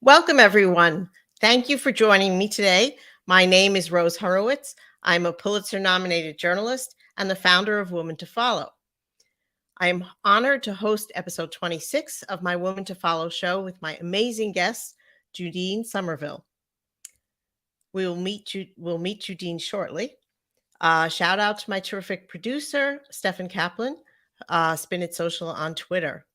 Welcome, everyone. Thank you for joining me today. My name is Rose Horowitz. I'm a Pulitzer-nominated journalist and the founder of Woman to Follow. I am honored to host episode 26 of my Woman to Follow show with my amazing guest, Judine Somerville. We'll meet Judine shortly. Shout out to my terrific producer, Stefan Kaplan, Spin It Social on Twitter.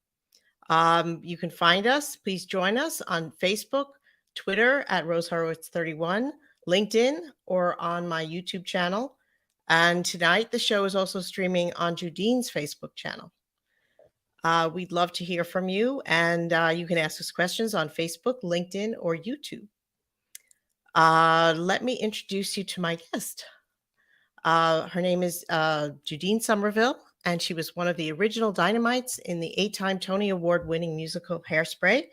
You can find us. Please join us on Facebook, Twitter at Rose Horowitz 31, LinkedIn, or on my YouTube channel. And tonight, the show is also streaming on Judine's Facebook channel. We'd love to hear from you, and you can ask us questions on Facebook, LinkedIn, or YouTube. Let me introduce you to my guest. Her name is Judine Somerville, and she was one of the original Dynamites in the 8-time Tony Award-winning musical Hairspray.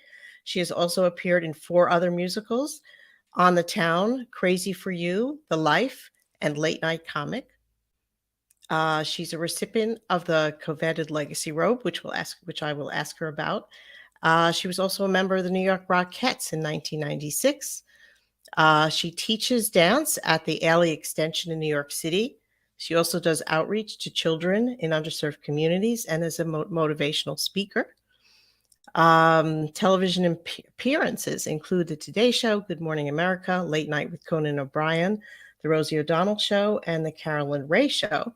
She has also appeared in 4 other musicals: On the Town, Crazy for You, The Life, and Nite Comic. She's a recipient of the coveted Legacy Robe, which I will ask her about. She was also a member of the New York Rockettes in 1996. She teaches dance at the Ailey Extension in New York City. She also does outreach to children in underserved communities and is a motivational speaker. Television appearances include The Today Show, Good Morning America, Late Night with Conan O'Brien, The Rosie O'Donnell Show, and The Carolyn Ray Show.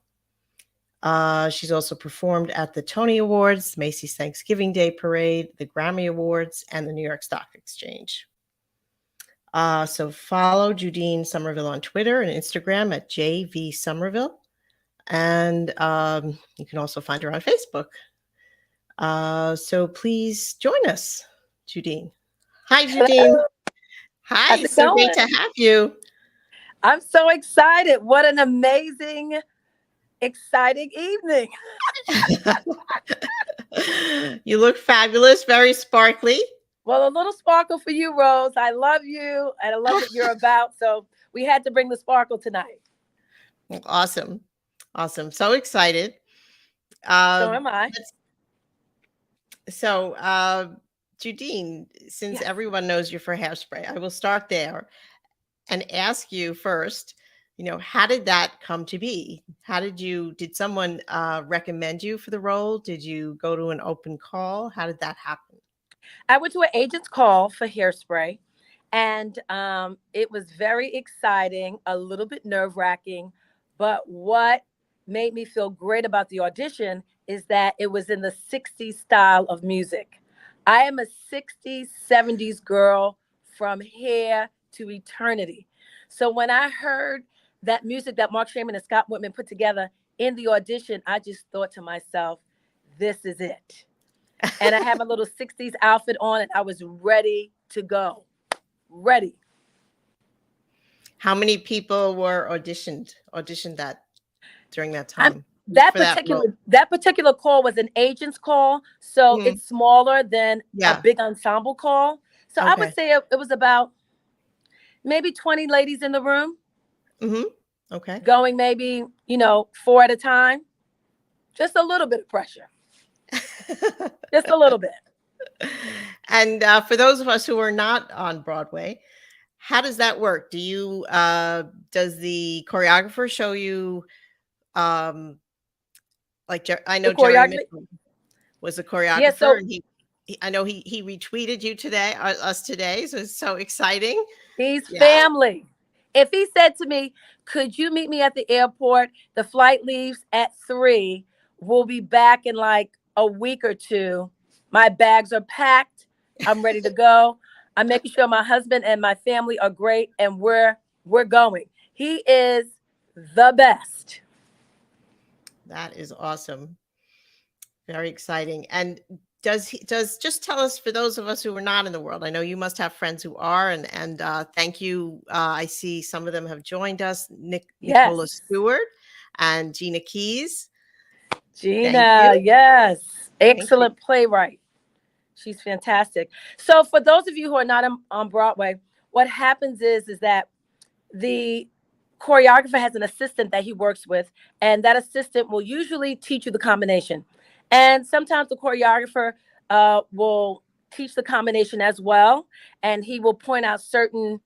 She's also performed at the Tony Awards, Macy's Thanksgiving Day Parade, the Grammy Awards, and the New York Stock Exchange. So follow Judine Somerville on Twitter and Instagram at JV Somerville. And you can also find her on Facebook. So please join us, Judine. Hi, Judine. Hello. Hi, it's so great to have you. I'm so excited. What an amazing, exciting evening. You look fabulous, very sparkly. Well, a little sparkle for you, Rose. I love you, and I love what you're about. So we had to bring the sparkle tonight. Awesome. So excited. So am I. So, Judine, since everyone knows you for Hairspray, I will start there and ask you first, how did that come to be? Did someone recommend you for the role? Did you go to an open call? How did that happen? I went to an agent's call for Hairspray, and it was very exciting, a little bit nerve-wracking, but what made me feel great about the audition is that it was in the 60s style of music. I am a 60s, 70s girl from here to eternity. So when I heard that music that Mark Shaman and Scott Whitman put together in the audition, I just thought to myself, this is it. And I had my little 60s outfit on, and I was ready to go. Ready. How many people were auditioned that during that time? That particular call was an agent's call, so it's smaller than a big ensemble call. So I would say it was about maybe 20 ladies in the room. Mm-hmm. Okay. Going maybe, 4 at a time. Just a little bit of pressure. Just a little bit. And for those of us who are not on Broadway, how does that work? Do you does the choreographer show you I know Jerry Mitchell was a choreographer, and I know he retweeted you today, us today, so it's so exciting. He's family. If he said to me, could you meet me at the airport? The flight leaves at 3. We'll be back in like a week or two, my bags are packed. I'm ready to go. I'm making sure my husband and my family are great, and we're going. He is the best. That is awesome. Very exciting. And does just tell us, for those of us who are not in the world, I know you must have friends who are, and thank you. I see some of them have joined us. Nicola Yes. Stewart and Gina Keys. Thank Gina, you. yes. Thank you. Excellent playwright. She's fantastic. So for those of you who are not on Broadway, what happens is that the choreographer has an assistant that he works with, and that assistant will usually teach you the combination. And sometimes the choreographer will teach the combination as well, and he will point out certain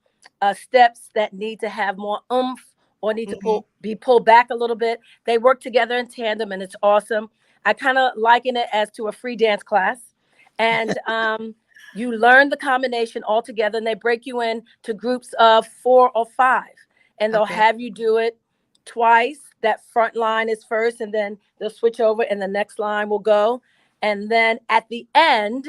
steps that need to have more oomph or need to Mhm. be pulled back a little bit. They work together in tandem, and it's awesome. I kind of liken it as to a free dance class, and you learn the combination all together, and they break you in to groups of 4 or 5, and they'll Okay. have you do it twice. That front line is first, and then they'll switch over, and the next line will go. And then at the end,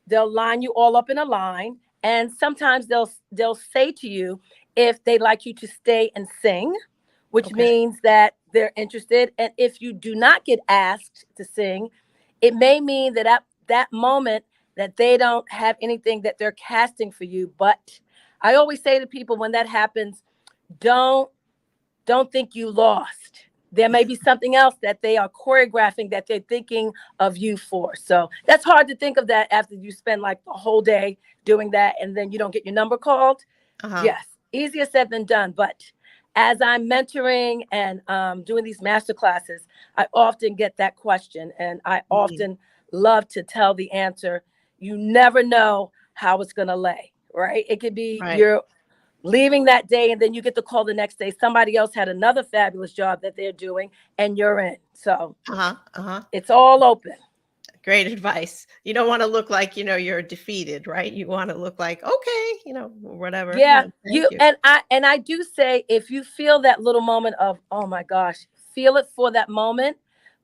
they'll line you all up in a line. And sometimes they'll say to you if they'd like you to stay and sing, which Okay. means that they're interested. And if you do not get asked to sing, it may mean that at that moment that they don't have anything that they're casting for you. But I always say to people when that happens, don't don't think you lost. There may be something else that they are choreographing that they're thinking of you for. So that's hard to think of that after you spend like the whole day doing that and then you don't get your number called. Uh-huh. Yes, easier said than done. But as I'm mentoring and doing these master classes, I often get that question, and I Mhm. often love to tell the answer. You never know how it's going to lay, right? It could be Right. you're leaving that day and then you get the call the next day. Somebody else had another fabulous job that they're doing and you're in. So Uh-huh. Uh-huh. it's all open. Great advice. You don't want to look like, you're defeated, right? You want to look like, okay, whatever. Yeah, No, thank you you. and I do say if you feel that little moment of, oh my gosh, feel it for that moment,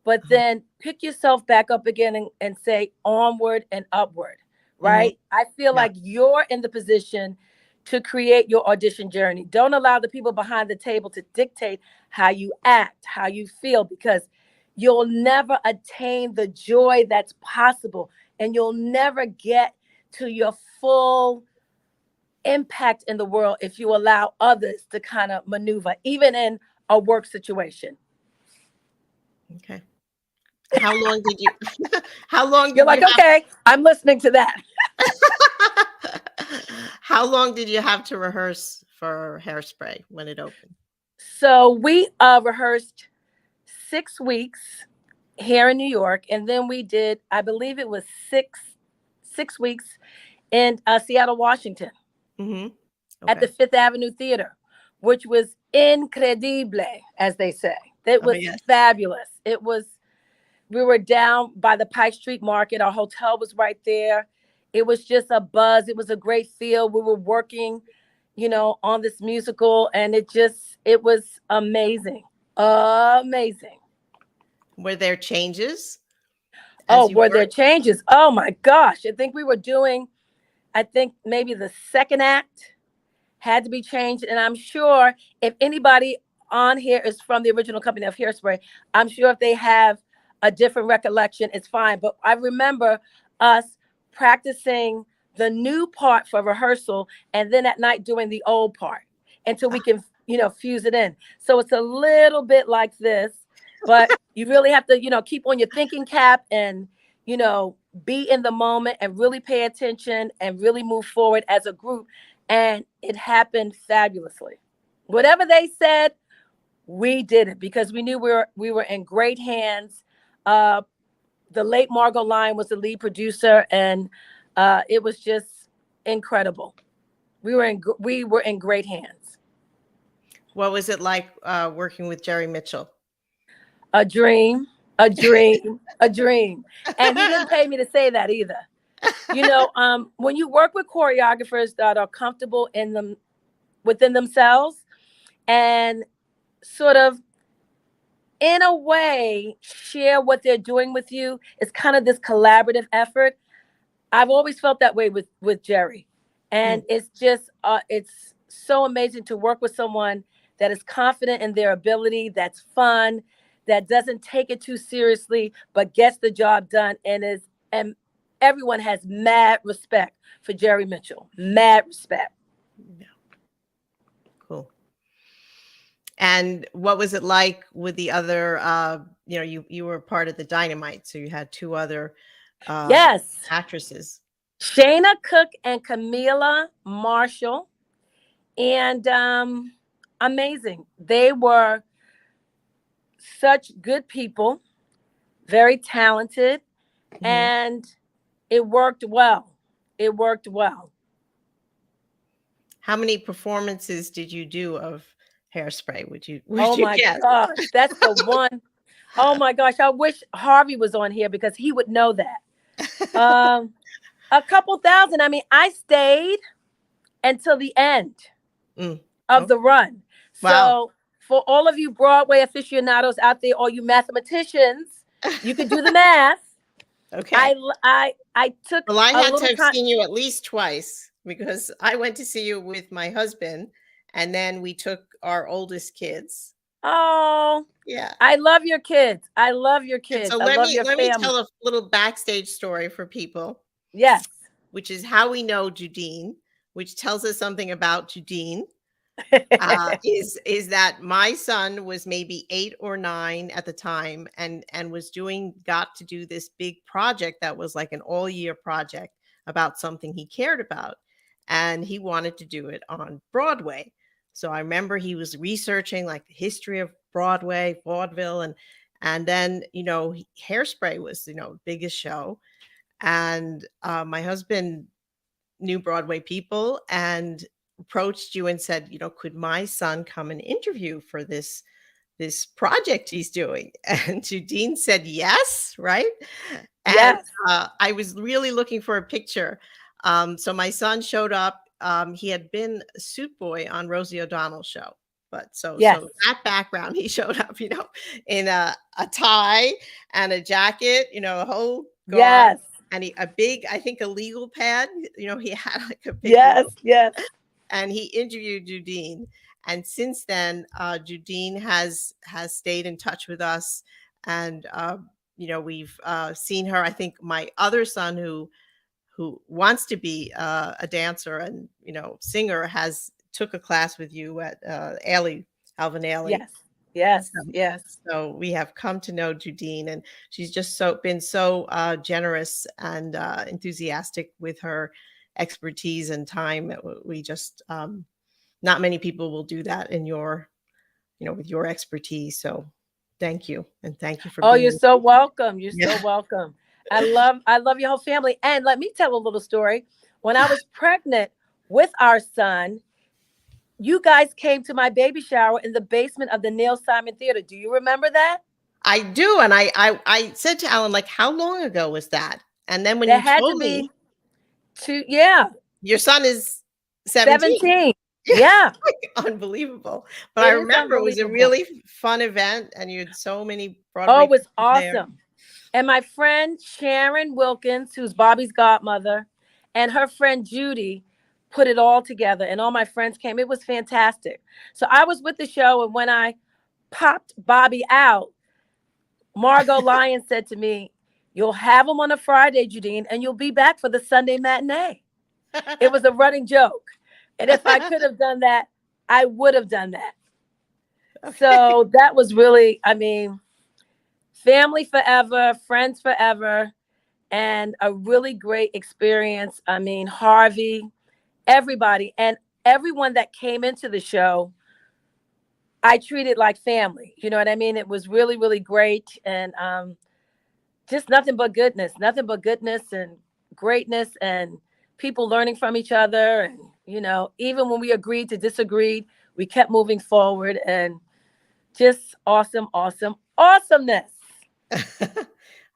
but Uh-huh. then pick yourself back up again and say onward and upward, Mhm. right? I feel Yeah. like you're in the position to create your audition journey. Don't allow the people behind the table to dictate how you act, how you feel, because you'll never attain the joy that's possible, and you'll never get to your full impact in the world if you allow others to kind of maneuver, even in a work situation. Okay. How long did you how long You're did you like, have okay, I'm listening to that. how long did you have to rehearse for Hairspray when it opened? So we rehearsed 6 weeks here in New York, and then we did, I believe it was six weeks in Seattle, Washington, Mhm. at the Okay. Fifth Avenue Theater, which was incredible, as they say. It Oh, was yes. fabulous. We were down by the Pike Street Market. Our hotel was right there. It was just a buzz. It was a great feel. We were working, on this musical, and it was amazing. Amazing. Were there changes Oh, as you were there worked? changes? Oh my gosh. I think maybe the second act had to be changed. And I'm sure if anybody on here is from the original company of Hairspray, I'm sure if they have a different recollection, it's fine. But I remember us practicing the new part for rehearsal and then at night doing the old part until we Ah, can, fuse it in. So it's a little bit like this, but you really have to, keep on your thinking cap and, you know, be in the moment and really pay attention and really move forward as a group, and it happened fabulously. Whatever they said, we did it because we knew we were in great hands. Uh, the late Margot Lyon was the lead producer, and it was just incredible. We were in great hands. what was it like, working with Jerry Mitchell? A dream, a dream, a dream. And he didn't pay me to say that either. When you work with choreographers that are comfortable in them within themselves and sort of in a way, share what they're doing with you. It's kind of this collaborative effort. I've always felt that way with Jerry, and Mm. it's so amazing to work with someone that is confident in their ability, that's fun, that doesn't take it too seriously, but gets the job done, and everyone has mad respect for Jerry Mitchell. Mad respect. Yeah. Cool. And what was it like with the other, you were part of the Dynamite, so you had two other uh, Yes, actresses. Shayna Cook and Camila Marshall, and amazing. They were such good people, very talented, Mhm. and it worked well. It worked well. How many performances did you do of Hairspray? Would Oh you my guess? gosh, that's the one. Oh my gosh, I wish Harvey was on here because he would know that. A couple thousand. I mean, I stayed until the end Mm. of the Okay. run. Wow. So for all of you Broadway aficionados out there, all you mathematicians, you could do the math. Okay. I took Well, I a had to little have time. seen you at least twice because I went to see you with my husband, and then we took our oldest kids. Oh, Yeah. I love your kids. I love your And so kids. I love your let me family. tell a little backstage story for people, Yes. which is how we know Judine, which tells us something about Judine. Is that my son was maybe 8 or 9 at the time, and got to do this big project that was like an all year project about something he cared about, and he wanted to do it on Broadway. So I remember he was researching like the history of Broadway, vaudeville, and then Hairspray was biggest show, and my husband knew Broadway people and approached you and said, could my son come and interview for this project he's doing? And Judine said yes, right? And Yes. I was really looking for a picture. So my son showed up. He had been a suit boy on Rosie O'Donnell's show. But Yes. so that background, he showed up, in a tie and a jacket, a whole garb, Yes. and a big, I think, a legal pad. He had like a big Yes. legal, Yes. and he interviewed Judine. And since then, Judine has stayed in touch with us, and we've seen her. I think my other son, who wants to be a dancer and singer, has took a class with you at Ailey Alvin Ailey. Yes. Yes. So, Yes. so we have come to know Judine, and she's just been so generous and enthusiastic with her expertise and time. We just not many people will do that in your with your expertise. So thank you, and thank you for Oh, you're being. so welcome. You're so Yeah. welcome. I love your whole family. And let me tell a little story. When I was pregnant with our son, you guys came to my baby shower in the basement of the Neil Simon Theater. Do you remember that? I do, and I said to Alan, like, how long ago was that? And then when There you had to told be me two, yeah, your son is 17. 17. Yeah, Yeah, like unbelievable. But I it is remember it was a unbelievable. really fun event, and you had so many Oh, Broadway it was people there. awesome. And my friend Sharon Wilkins, who's Bobby's godmother, and her friend Judy put it all together, and all my friends came. It was fantastic. So I was with the show, and when I popped Bobby out, Margot Lyon said to me, "You'll have him on a Friday, Judine, and you'll be back for the Sunday matinee." It was a running joke. And if I could have done that, I would have done that. Okay. So that was really, I mean, family forever, friends forever, and a really great experience. I mean, Harvey, everybody, and everyone that came into the show, I treated like family. You know what I mean? It was really, really great. And just nothing but goodness and greatness and people learning from each other. And, even when we agreed to disagree, we kept moving forward and just awesome, awesome, awesomeness.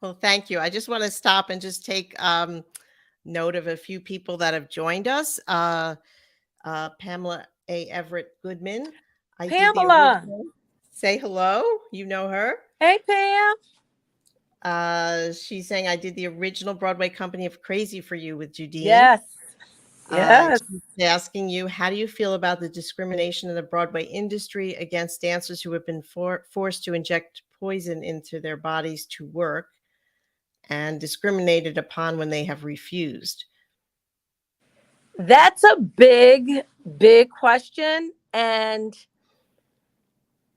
Well, thank you. I just want to stop and just take note of a few people that have joined us. Pamela A. Everett Goodman. I did the Pamela. original. say hello. You know her. Hey, Pam. She's saying I did the original Broadway company of Crazy for You with Judine. Yes. Yes. She's asking you, how do you feel about the discrimination in the Broadway industry against dancers who have been forced to inject poison into their bodies to work and discriminated upon when they have refused? That's a big, big question. And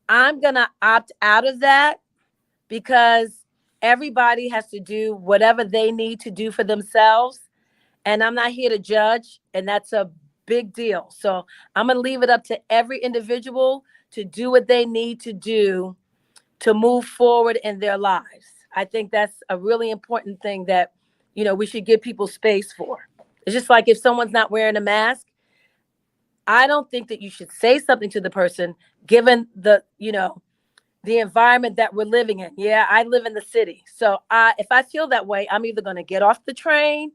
I'm going to opt out of that because everybody has to do whatever they need to do for themselves. And I'm not here to judge. And that's a big deal. So I'm going to leave it up to every individual to do what they need to do to move forward in their lives. I think that's a really important thing that, we should give people space for. It's just like if someone's not wearing a mask, I don't think that you should say something to the person given the environment that we're living in. Yeah, I live in the city. So if I feel that way, I'm either going to get off the train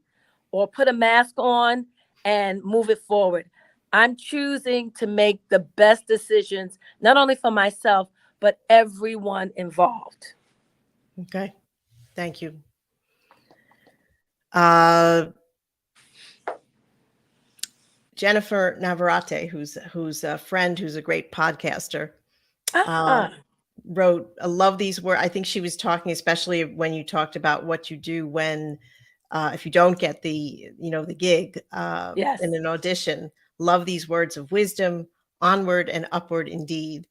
or put a mask on and move it forward. I'm choosing to make the best decisions, not only for myself, but everyone involved. Okay. Thank you. Jennifer Navarrete, who's a friend, who's a great podcaster, wrote, I love these words. I think she was talking, especially when you talked about what you do when, if you don't get the gig Yes. in an audition. Love these words of wisdom, onward and upward indeed.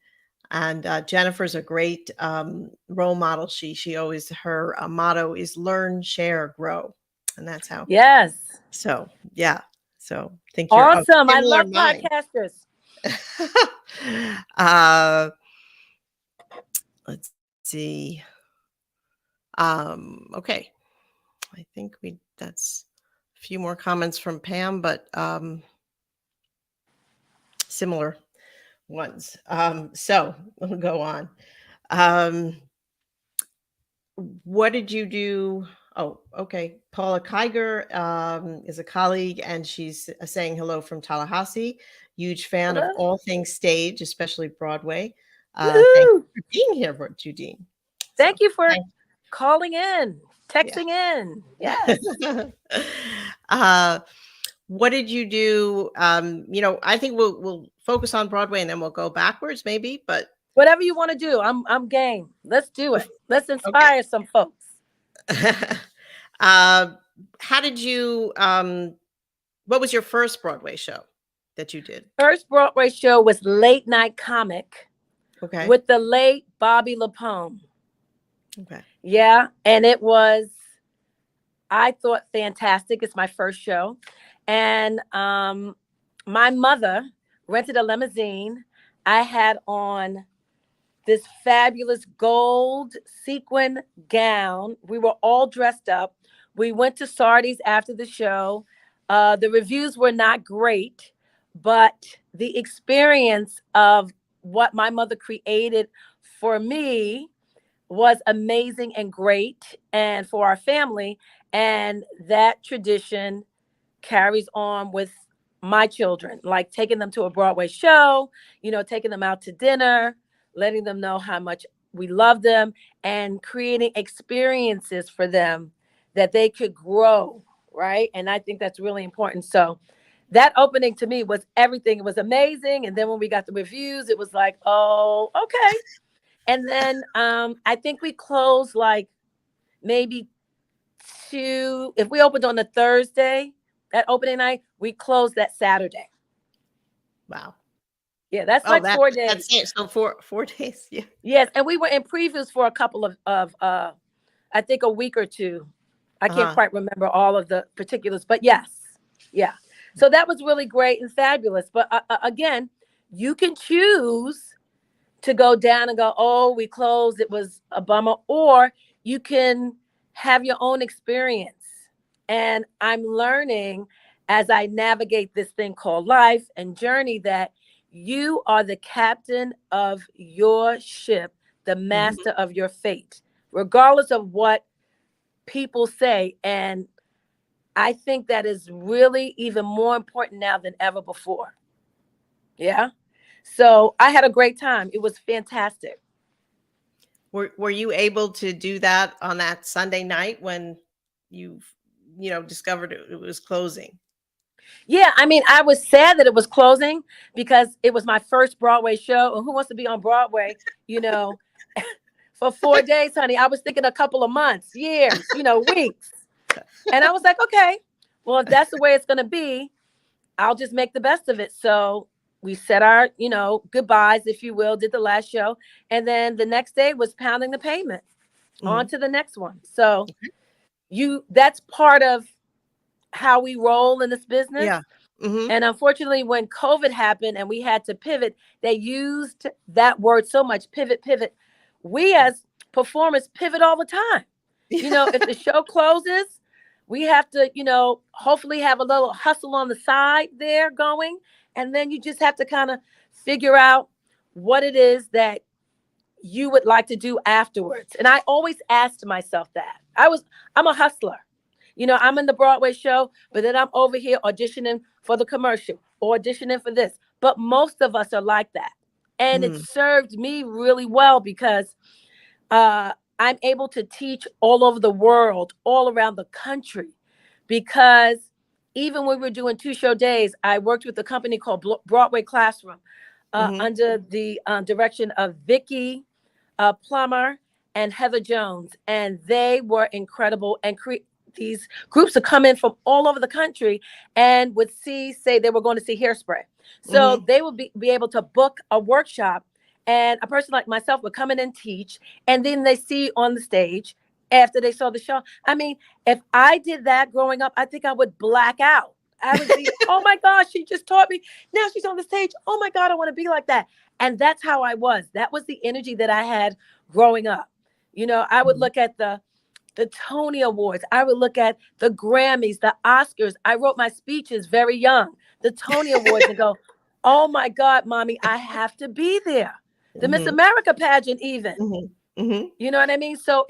And Jennifer's a great role model. She always, her motto is learn, share, grow. And that's how. Yes. So, yeah. So think you're awesome. I love podcasters. Let's see. Okay. I think that's a few more comments from Pam, but similar ones. So we'll go on. What did you do? Oh, okay. Paula Kiger is a colleague, and she's saying hello from Tallahassee. Huge fan of all things stage, especially Broadway. Thank you for being here, Judine. Thank you for calling in, texting in. Yes. What did you do? I think we'll focus on Broadway and then we'll go backwards, maybe. But whatever you want to do, I'm game. Let's do it. Let's inspire some folks. How did you? What was your first Broadway show that you did? First Broadway show was Nite Comic. Okay. With the late Bobby Lapone. Okay. Yeah, and it was, I thought, fantastic. It's my first show, and my mother rented a limousine. I had on this fabulous gold sequin gown. We were all dressed up. We went to Sardi's after the show. The reviews were not great, but the experience of what my mother created for me was amazing and great, and for our family. And that tradition carries on with my children, like taking them to a Broadway show, taking them out to dinner, letting them know how much we love them, and creating experiences for them that they could grow, right? And I think that's really important. So that opening to me was everything. It was amazing. And then when we got the reviews, it was like, oh, okay. And then I think we closed like maybe if we opened on a Thursday, that opening night, we closed that Saturday. Wow. Yeah, that's 4 days. That's it. So 4 days. Yeah. Yes, and we were in previews for a couple of I think a week or two. I can't quite remember all of the particulars, but yes. Yeah. So that was really great and fabulous. But again, you can choose to go down and go, oh, we closed, it was a bummer, or you can have your own experience. And I'm learning as I navigate this thing called life and journey that you are the captain of your ship, the master of your fate, regardless of what people say. And I think that is really even more important now than ever before. Yeah. So I had a great time. It was fantastic. Were you able to do that on that Sunday night when you discovered it was closing? Yeah, I mean, I was sad that it was closing because it was my first Broadway show. And who wants to be on Broadway, you know, for 4 days, honey? I was thinking a couple of months, years, weeks. And I was like, okay, well, if that's the way it's going to be, I'll just make the best of it. So we said our, goodbyes, if you will, did the last show. And then the next day was pounding the pavement on to the next one. So that's part of how we roll in this business. Yeah. And unfortunately, when COVID happened and we had to pivot, they used that word so much, pivot, pivot. We as performers pivot all the time. If the show closes, we have to, hopefully have a little hustle on the side there going. And then you just have to kind of figure out what it is that you would like to do afterwards. And I always asked myself that. I'm a hustler. I'm in the Broadway show, but then I'm over here auditioning for the commercial, auditioning for this. But most of us are like that. And it served me really well because I'm able to teach all over the world, all around the country. Because even when we were doing 2-show days, I worked with a company called Broadway Classroom under the direction of Vicki Plummer and Heather Jones. And they were incredible and these groups would come in from all over the country and would say they were going to see Hairspray. So they would be able to book a workshop, and a person like myself would come in and teach, and then they see on the stage after they saw the show. I mean, if I did that growing up, I think I would black out. I would be, oh my gosh, she just taught me. Now she's on the stage. Oh my God, I want to be like that. And that's how I was. That was the energy that I had growing up. I would look at the Tony Awards. I would look at the Grammys, the Oscars. I wrote my speeches very young, the Tony Awards, and go, oh my God, mommy, I have to be there. The Miss America pageant even. You know what I mean? So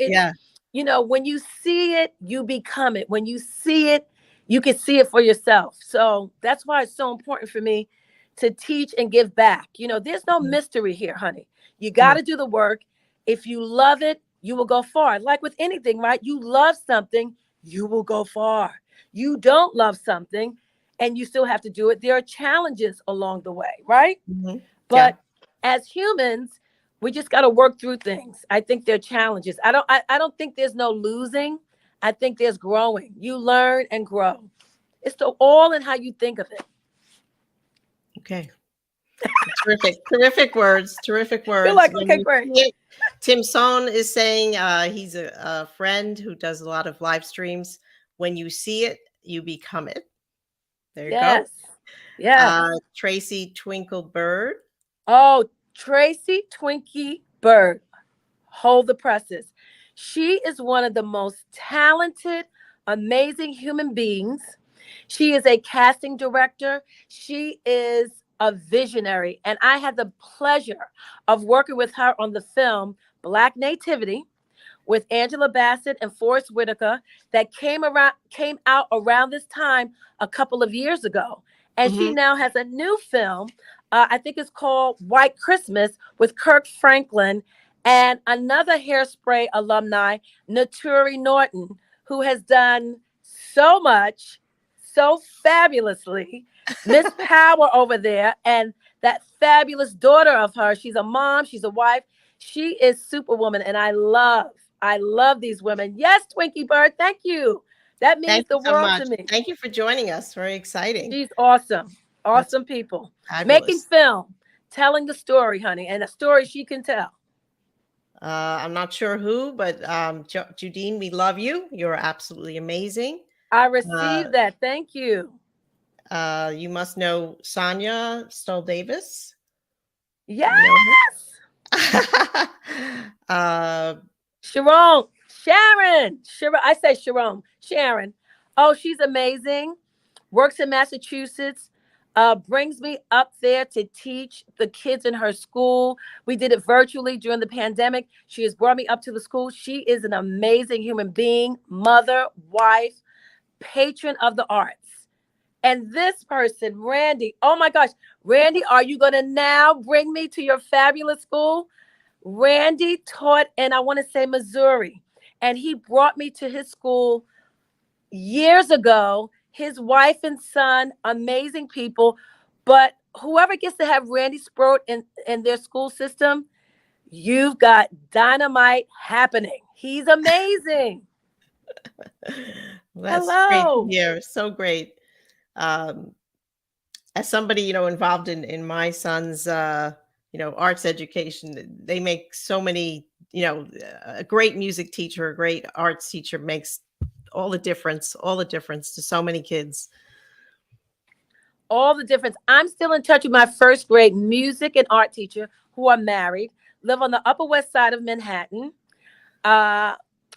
when you see it, you become it. When you see it, you can see it for yourself. So that's why it's so important for me to teach and give back. There's no mystery here, honey. You got to do the work. If you love it, you will go far. Like with anything, right? You love something, you will go far. You don't love something and you still have to do it. There are challenges along the way, right? But as humans, we just got to work through things. I think there are challenges. I don't think there's no losing. I think there's growing. You learn and grow. It's all in how you think of it. Okay. Terrific words. Terrific words. You're like, okay, great. Tim Sohn is saying he's a friend who does a lot of live streams. When you see it, you become it. There you go. Yes. Tracy Twinkle Bird. Oh, Tracy Twinkie Bird. Hold the presses. She is one of the most talented, amazing human beings. She is a casting director. She is a visionary. And I had the pleasure of working with her on the film Black Nativity with Angela Bassett and Forrest Whitaker that came out around this time a couple of years ago. And she now has a new film. I think it's called White Christmas with Kirk Franklin and another Hairspray alumni, Naturi Norton, who has done so much, so fabulously. Miss Power over there, and that fabulous daughter of hers. She's a mom, she's a wife. She is Superwoman, and I love these women. Yes, Twinkie Bird, thank you. That means the world to me. Thank you for joining us. Very exciting. She's awesome. Awesome people. Fabulous. Making film, telling the story, honey, and a story she can tell. I'm not sure who, but Judine, we love you. You're absolutely amazing. I received that. Thank you. You must know Sonia Stoll Davis. Yes. Sharon. I say Sharon. Oh, she's amazing. Works in Massachusetts. Brings me up there to teach the kids in her school. We did it virtually during the pandemic. She has brought me up to the school. She is an amazing human being, mother, wife, patron of the arts. And this person, Randy, oh my gosh, Randy, are you going to now bring me to your fabulous school? Randy taught in, I want to say, Missouri, and he brought me to his school years ago. His wife and son, amazing people. But whoever gets to have Randy Sproat in their school system, you've got dynamite happening. He's amazing. That's great to Hello. hear. So great. Um, as somebody, involved in my son's, arts education, they make so many, a great music teacher, a great arts teacher makes all the difference to so many kids. All the difference. I'm still in touch with my first grade music and art teacher who are married, live on the Upper West Side of Manhattan. Uh,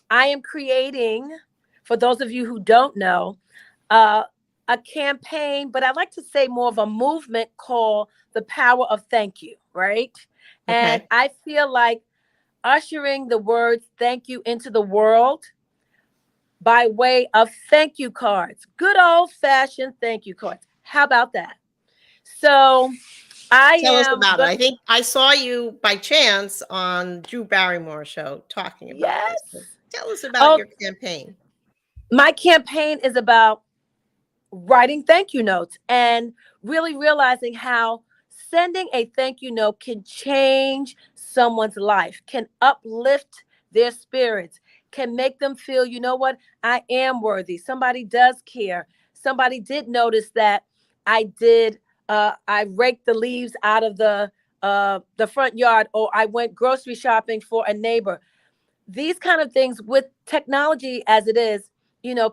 I am creating, for those of you who don't know, uh, a campaign, but I like to say more of a movement called The Power of Thank You, right? And Okay. I feel like ushering the words thank you into the world by way of thank you cards, good old fashioned thank you cards. How about that? So I Tell us am about it. going I think I saw you by chance on Drew Barrymore show talking about this. yes. So tell us about Oh, your campaign. my campaign is about writing thank you notes and really realizing how sending a thank you note can change someone's life, can uplift their spirits, can make them feel, you know what, I am worthy. Somebody does care. Somebody did notice that I did. I raked the leaves out of the front yard, or I went grocery shopping for a neighbor. These kind of things with technology as it is,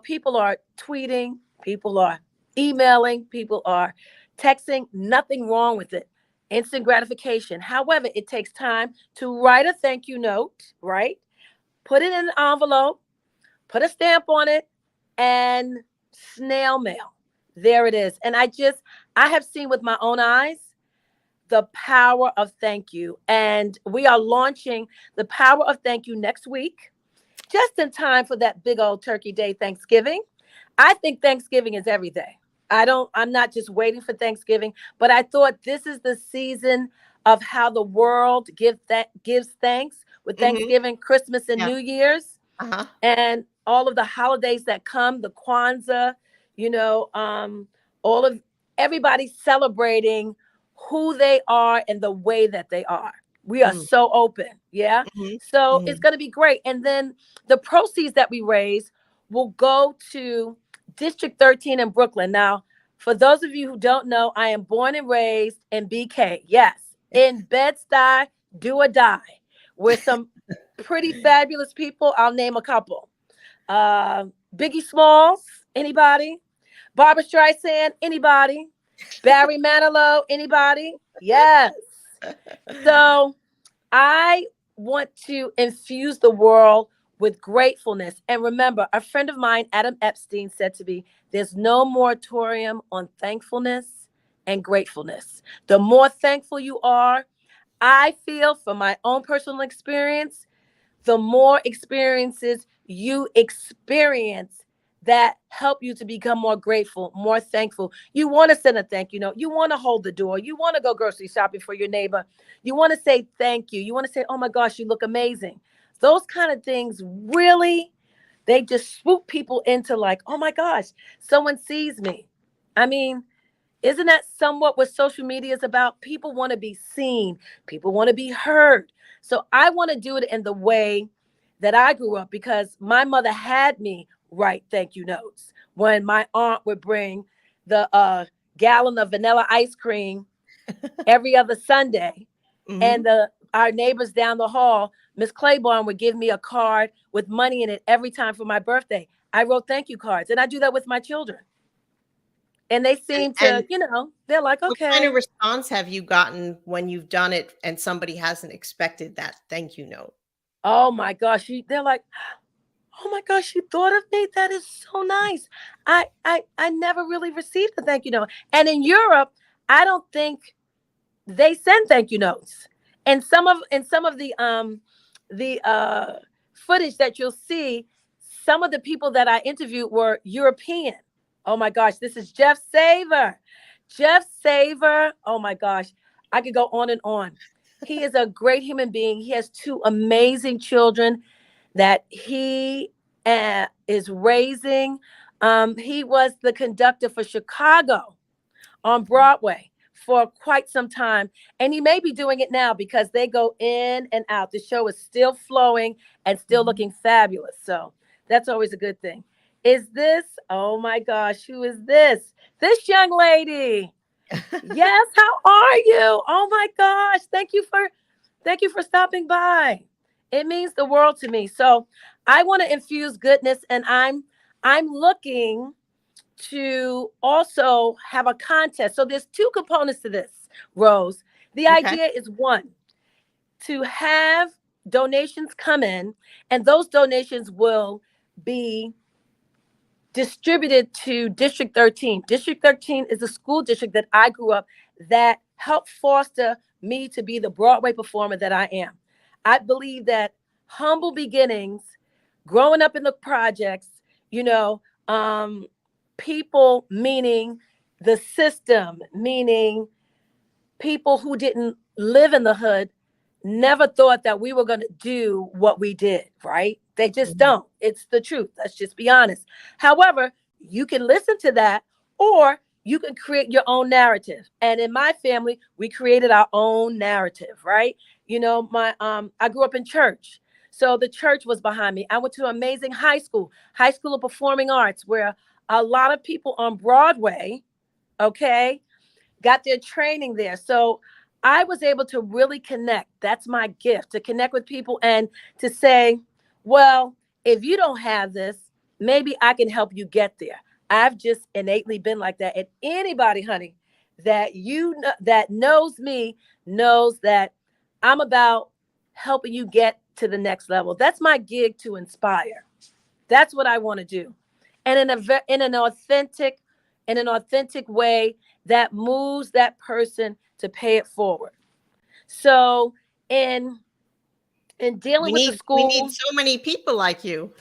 people are tweeting, people are emailing, people are texting, nothing wrong with it. Instant gratification. However, it takes time to write a thank you note, right? Put it in an envelope, put a stamp on it, and snail mail. There it is. And I have seen with my own eyes the power of thank you. And we are launching the power of thank you next week, just in time for that big old Turkey Day Thanksgiving. I think Thanksgiving is every day. I'm not just waiting for Thanksgiving, but I thought this is the season of how the world gives thanks with Hmm. Thanksgiving, Christmas, and Yeah. New Year's, Uh-huh. and all of the holidays that come, the Kwanzaa, you know, all of everybody celebrating who they are and the way that they are. We are Mm. so open. Yeah. Mhm. So it's Mhm. going to be great. And then the proceeds that we raise will go to District 13 in Brooklyn. Now, for those of you who don't know, I am born and raised in BK. Yes, in Bed-Stuy, do or die, with some pretty fabulous people. I'll name a couple. Uh, Biggie Smalls, anybody? Barbara Streisand, anybody? Barry Manilow, anybody? Yes. So I want to infuse the world with gratefulness. And remember, a friend of mine, Adam Epstein, said to me, there's no moratorium on thankfulness and gratefulness. The more thankful you are, I feel from my own personal experience, the more experiences you experience that help you to become more grateful, more thankful. You want to send a thank you note. You want to hold the door. You want to go grocery shopping for your neighbor. You want to say thank you. You want to say, oh my gosh, you look amazing. Those kind of things really, they just swoop people into like, oh my gosh, someone sees me. I mean, isn't that somewhat what social media is about? People want to be seen, people want to be heard. So I want to do it in the way that I grew up, because my mother had me write thank you notes when my aunt would bring the gallon of vanilla ice cream every other Sunday. And Mhm. the our neighbors down the hall, Miss Claiborne, would give me a card with money in it every time for my birthday. I wrote thank you cards, and I do that with my children. And they And seem to, and they're like, what kind of okay. response have you gotten when you've done it and somebody hasn't expected that thank you note? Oh my gosh, they're like, oh my gosh, you thought of me. That is so nice. I never really received a thank you note. And in Europe, I don't think they send thank you notes. And some of the footage that you'll see, some of the people that I interviewed were European. Oh my gosh, this is Jeff Saver. Jeff Saver. Oh my gosh, I could go on and on. He is a great human being. He has two amazing children that he is raising. He was the conductor for Chicago on Broadway for quite some time. And he may be doing it now because they go in and out. The show is still flowing and still looking fabulous. So that's always a good thing. Is this, oh my gosh, who is this? This young lady. Yes, how are you? Oh my gosh, thank you for stopping by. It means the world to me. So I want to infuse goodness, and I'm looking to also have a contest. So there's two components to this, Rose. The Okay. idea is one, to have donations come in, and those donations will be distributed to District 13. District 13 is a school district that I grew up that helped foster me to be the Broadway performer that I am. I believe that humble beginnings, growing up in the projects, you know, people, meaning the system, meaning people who didn't live in the hood, never thought that we were going to do what we did, right? They just don't. It's the truth. Let's just be honest. However, you can listen to that, or you can create your own narrative. And in my family, we created our own narrative, right? You know, I grew up in church. So the church was behind me. I went to an amazing high school of performing arts, where a lot of people on Broadway, okay, got their training there. So I was able to really connect. That's my gift, to connect with people and to say, well, if you don't have this, maybe I can help you get there. I've just innately been like that. And anybody, honey, that that knows me knows that I'm about helping you get to the next level. That's my gig, to inspire. That's what I want to do. And in an authentic way that moves that person to pay it forward. So in dealing with the We need school, so many people like you.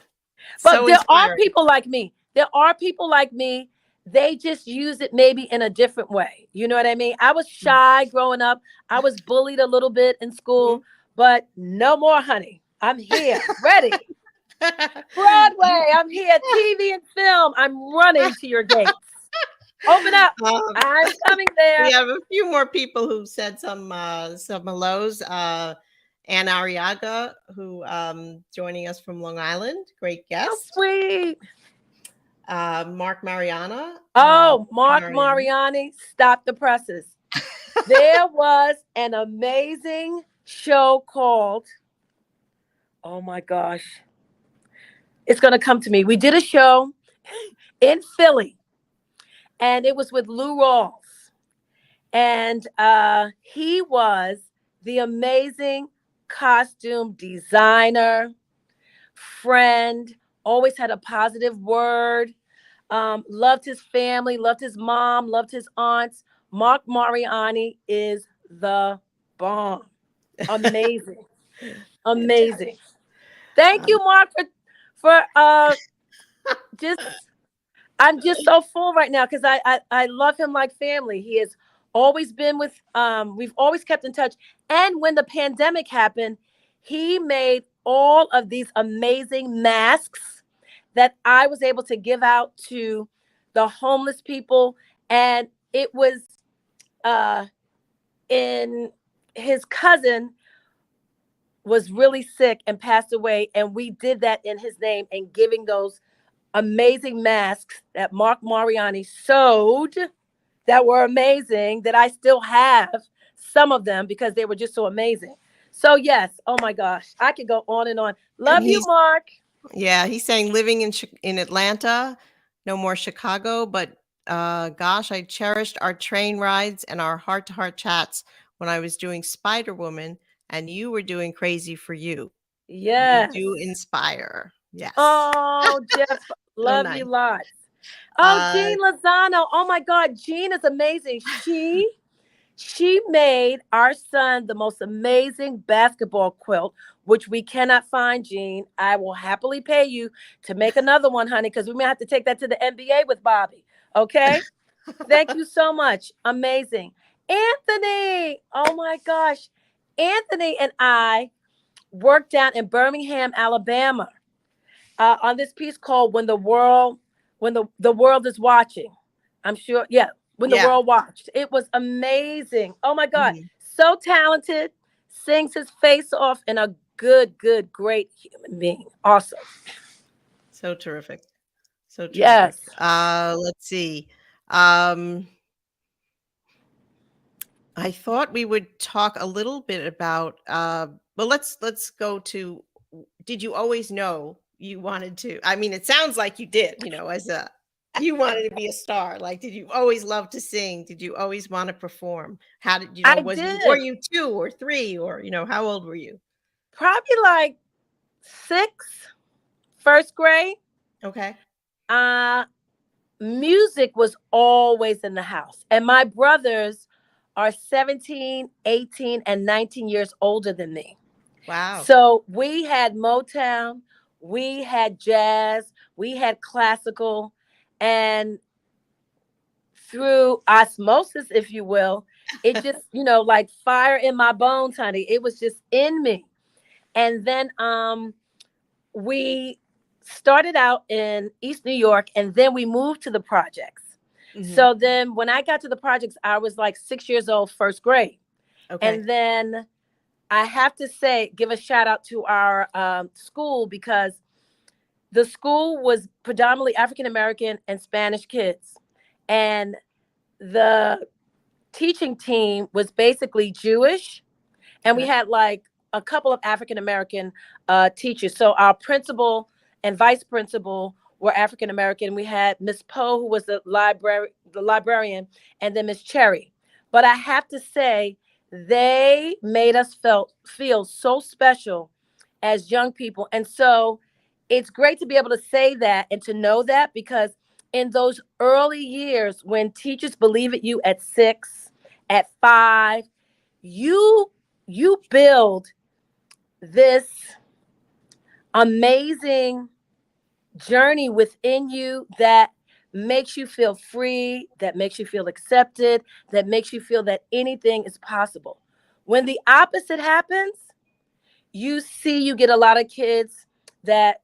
but So there are inspiring. people like me. There are people like me. They just use it maybe in a different way. You know what I mean? I was shy growing up. I was bullied a little bit in school, but no more, honey. I'm here, ready. Broadway, I'm here. TV and film. I'm running to your gates. Open up. I'm coming there. We have a few more people who said some hellos. Ann Arriaga, who joining us from Long Island. Great guest. Oh, sweet. Mark Mariana. Oh, Mark Mariani, stop the presses. There was an amazing show called, oh my gosh, it's going to come to me. We did a show in Philly, and it was with Lou Rawls. And he was the amazing costume designer, friend, always had a positive word, loved his family, loved his mom, loved his aunts. Mark Mariani is the bomb. Amazing. Amazing. Thank you, Mark, for just, I'm just so full right now because I love him like family. He has always been with, we've always kept in touch. And when the pandemic happened, he made all of these amazing masks that I was able to give out to the homeless people. And it was in his cousin was really sick and passed away. And we did that in his name and giving those amazing masks that Mark Mariani sewed that were amazing, that I still have some of them because they were just so amazing. So yes, oh my gosh, I could go on and on. Love you, Mark. Yeah, he's saying living in Atlanta, no more Chicago, but gosh, I cherished our train rides and our heart-to-heart chats when I was doing Spider Woman and you were doing Crazy for You. Yes. You do inspire. Yes. Oh, Jeff, love nice. you lots. Oh, Jean Lozano. Oh my God, Jean is amazing. She made our son the most amazing basketball quilt, which we cannot find, Jean. I will happily pay you to make another one, honey, because we may have to take that to the NBA with Bobby. Okay? Thank you so much. Amazing. Anthony. Oh my gosh. Anthony and I worked down in Birmingham, Alabama, on this piece called "When the World is Watching." I'm sure, yeah, when the Yeah. world watched. It was amazing. Oh my God, Mhm. so talented, sings his face off, and a good, great human being. Awesome. So terrific. So terrific. Yes, Let's see. Um, I thought we would talk a little bit about, well, let's go to, did you always know you wanted to? I mean, it sounds like you did, as a, you wanted to be a star. Like, did you always love to sing? Did you always want to perform? How did, I were did. you 2 or 3 or, how old were you? Probably like six, first grade. Okay. Uh, Music was always in the house. And my brothers are 17, 18, and 19 years older than me. Wow. So we had Motown, we had jazz, we had classical, and through osmosis, if you will, it just, like fire in my bones, honey. It was just in me. And then we started out in East New York, and then we moved to the projects. Mhm. So then when I got to the projects, I was like 6 years old, first grade. Okay. And then I have to say, give a shout out to our school, because the school was predominantly African American and Spanish kids. And the teaching team was basically Jewish. And we Okay. had like a couple of African American teachers. So our principal and vice principal were African American. We had Miss Poe, who was the librarian, and then Miss Cherry. But I have to say, they made us feel so special as young people. And so it's great to be able to say that and to know that, because in those early years when teachers believe at you at 6, at 5, you you build this amazing journey within you that makes you feel free, that makes you feel accepted, that makes you feel that anything is possible. When the opposite happens, you get a lot of kids that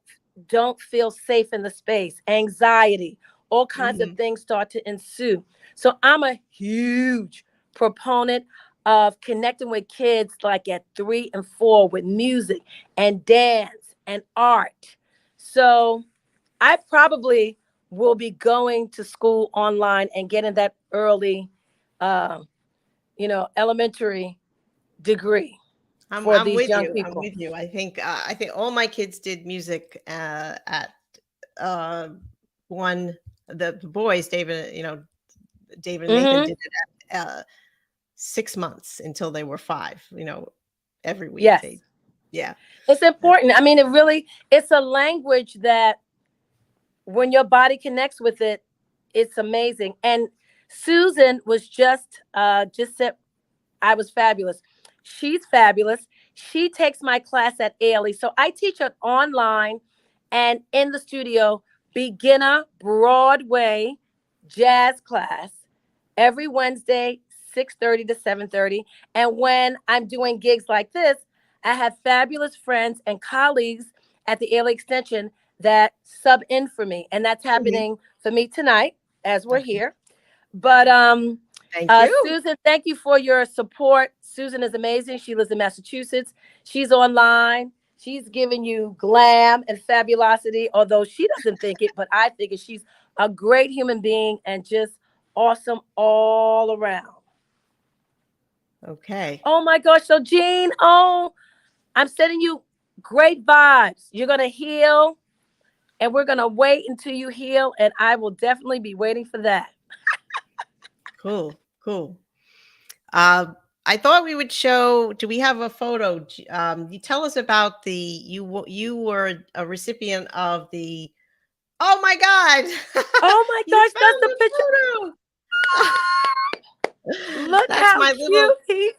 don't feel safe in the space, anxiety, all kinds of Mhm. things start to ensue. So I'm a huge proponent of connecting with kids like at 3 and 4 with music and dance and art. So I probably will be going to school online and getting that early, um, elementary degree for I'm these with young you. I'm people. with you. I think all my kids did music at uh one the boys, David and Nathan Hmm. did it at 6 months until they were 5, every week Yes, they yeah. it's uh, important. I mean, it's a language that when your body connects with it, it's amazing. And Susan was just said I was fabulous. She's fabulous. She takes my class at Ailey. So I teach an online and in the studio beginner Broadway jazz class every Wednesday, 6:30 to 7:30. And when I'm doing gigs like this, I have fabulous friends and colleagues at the Ailey Extension that sub in for me. And that's mhm. happening for me tonight as we're Okay. here. But Thank you. Susan, thank you for your support. Susan is amazing. She lives in Massachusetts. She's online. She's giving you glam and fabulosity, although she doesn't think it, but I think it. She's a great human being and just awesome all around. Okay. Oh my gosh. So, Jean, oh, I'm sending you great vibes. You're going to heal, and we're going to wait until you heal, and I will definitely be waiting for that. Cool. Cool. uh I thought we would show, do we have a photo? You tell us about you were a recipient of the, oh my God. Oh my You gosh, that's found the the picture. photo. Look That's how my little cute he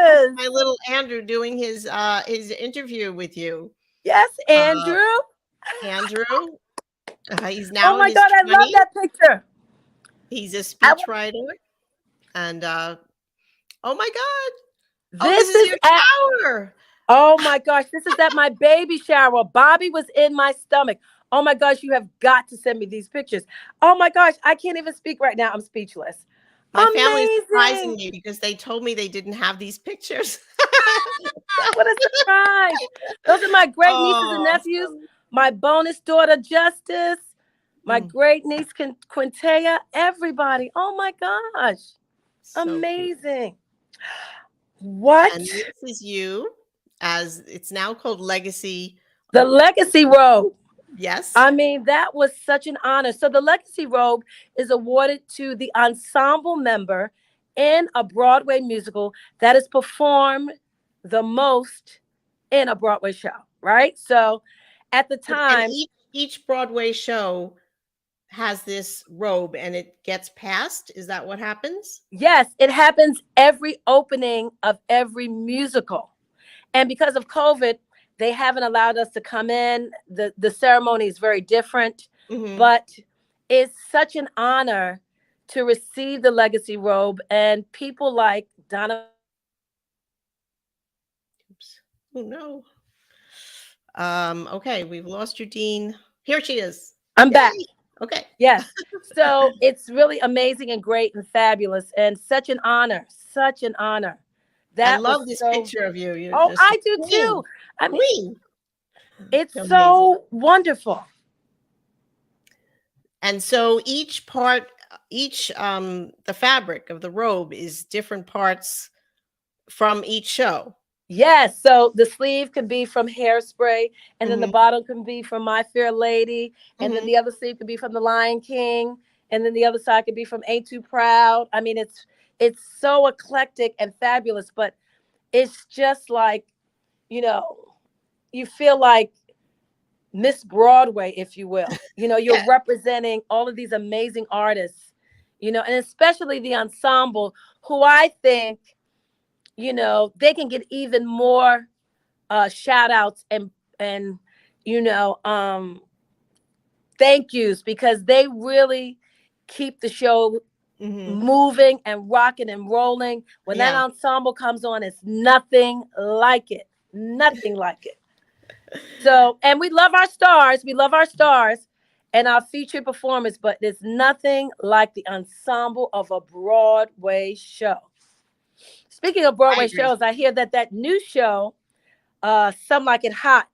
that's is. my little Andrew doing his interview with you. Yes, Uh Andrew. Andrew, he's Oh now in my his God, I love 20s. that picture. He's a I want, speechwriter and oh my God. Oh, this This is is your at, shower. oh my gosh, this is at my baby shower. Bobby was in my stomach. Oh my gosh, you have got to send me these pictures. Oh my gosh, I can't even speak right now. I'm speechless. My family is surprising Amazing. me because they told me they didn't have these pictures. What a surprise. Those are my great nieces and Oh, nephews, my bonus daughter, Justice, my mm, great niece, Quintea, everybody. Oh my gosh. so cute. Amazing. What? And this is you, as it's now called Legacy. The Legacy Robe. Yes. I mean, that was such an honor. So the Legacy Robe is awarded to the ensemble member in a Broadway musical that is performed the most in a Broadway show, right? So at the And time, each Broadway show has this robe and it gets passed. Is that what happens? yes, it happens every opening of every musical. And because of COVID, they haven't allowed us to come in. The ceremony is very different, Hmm. but it's such an honor to receive the Legacy Robe. And people like Donna. Oops. Oh no. Okay, we've lost Judine. Here she is. I'm back. Yay. Okay. Yes. So it's really amazing and great and fabulous and such an honor. Such an honor. I That was love this so. picture of you. You're Oh, just a I do queen. too. I mean, Queen. it's Amazing. so wonderful. And so each part, each the fabric of the robe is different parts from each show. Yes, so the sleeve can be from Hairspray, and then the Hmm. bottom can be from My Fair Lady, and then Hmm. the other sleeve could be from The Lion King, and then the other side could be from Ain't Too Proud. I mean, it's so eclectic and fabulous, but it's just like, you know, you feel like Miss Broadway, if you will. You're Yeah. representing all of these amazing artists, and especially the ensemble, who I think, they can get even more shout outs and you know um thank yous, because they really keep the show Hmm. moving and rocking and rolling. When that Yeah. ensemble comes on, it's nothing like it. Nothing like it. So, and we love our stars and our featured performers, but there's nothing like the ensemble of a Broadway show. Speaking of I Broadway agree. shows, I hear that new show, Some Like It Hot,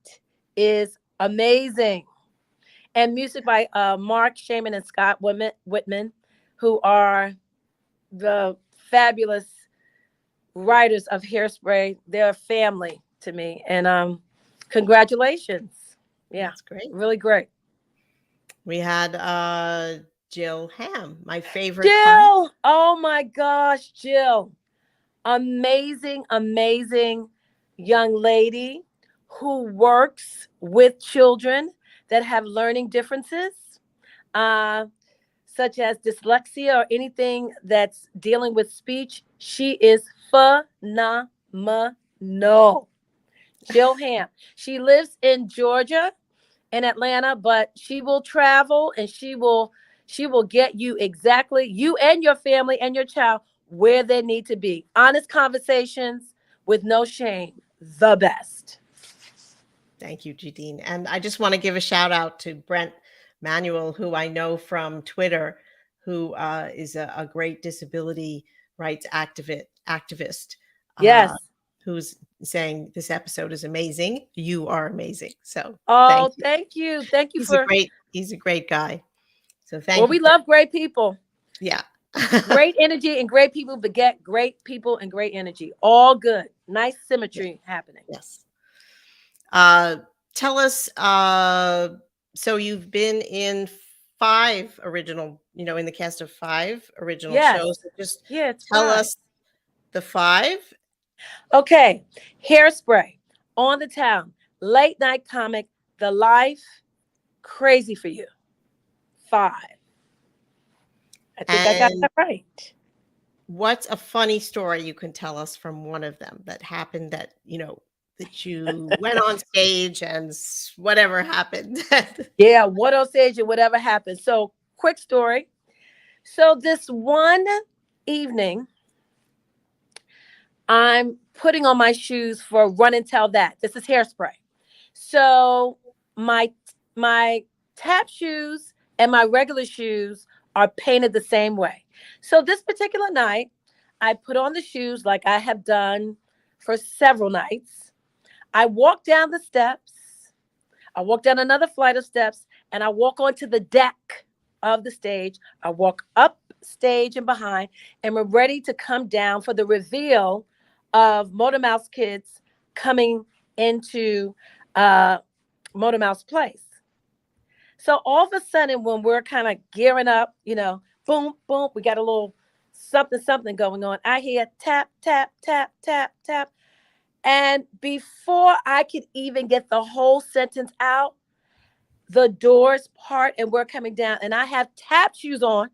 is amazing. And music by Mark Shaman and Scott Whitman, who are the fabulous writers of Hairspray. They're a family to me. And congratulations. Yeah, That's great. really great. We had Jill Ham, my favorite client. Jill, oh my gosh, Jill. Amazing, amazing young lady who works with children that have learning differences, uh, such as dyslexia or anything that's dealing with speech. She is phenomenal. Jill Ham. She lives in Georgia, in Atlanta, but she will travel and she will get you exactly, you and your family and your child, where they need to be. Honest conversations with no shame. The best. Thank you, Judine. And I just want to give a shout out to Brent Manuel, who I know from Twitter, who is a great disability rights activist, uh, Yes. who's saying this episode is amazing. You are amazing. So thank Oh, you. thank you. Thank you He's a for, great he's a great guy. So well, thank you, we Brent. love great people. Yeah. Great energy and great people beget great people and great energy. All good. Nice Yeah. symmetry happening. Yes. Uh, Tell us. So you've been in five original, in the cast of five original Yes. shows. So just Yeah, it's tell fine. us the five. Okay. Hairspray, On the Town, Late Night Comic, The Life, Crazy for You. 5. I think I got And that right. what's a funny story you can tell us from one of them that happened that you went on stage and whatever happened? Yeah, what else is you, whatever happened. So, quick story. So, this one evening, I'm putting on my shoes for Run and Tell That. This is Hairspray. So my tap shoes and my regular shoes are painted the same way. So this particular night, I put on the shoes like I have done for several nights. I walk down the steps. I walk down another flight of steps and I walk onto the deck of the stage. I walk up stage and behind, and we're ready to come down for the reveal of Motor Mouse Kids coming into Motor Mouse Place. So all of a sudden, when we're kind of gearing up, boom, boom, we got a little something, something going on. I hear tap, tap, tap, tap, tap. And before I could even get the whole sentence out, the doors part and we're coming down. And I have tap shoes on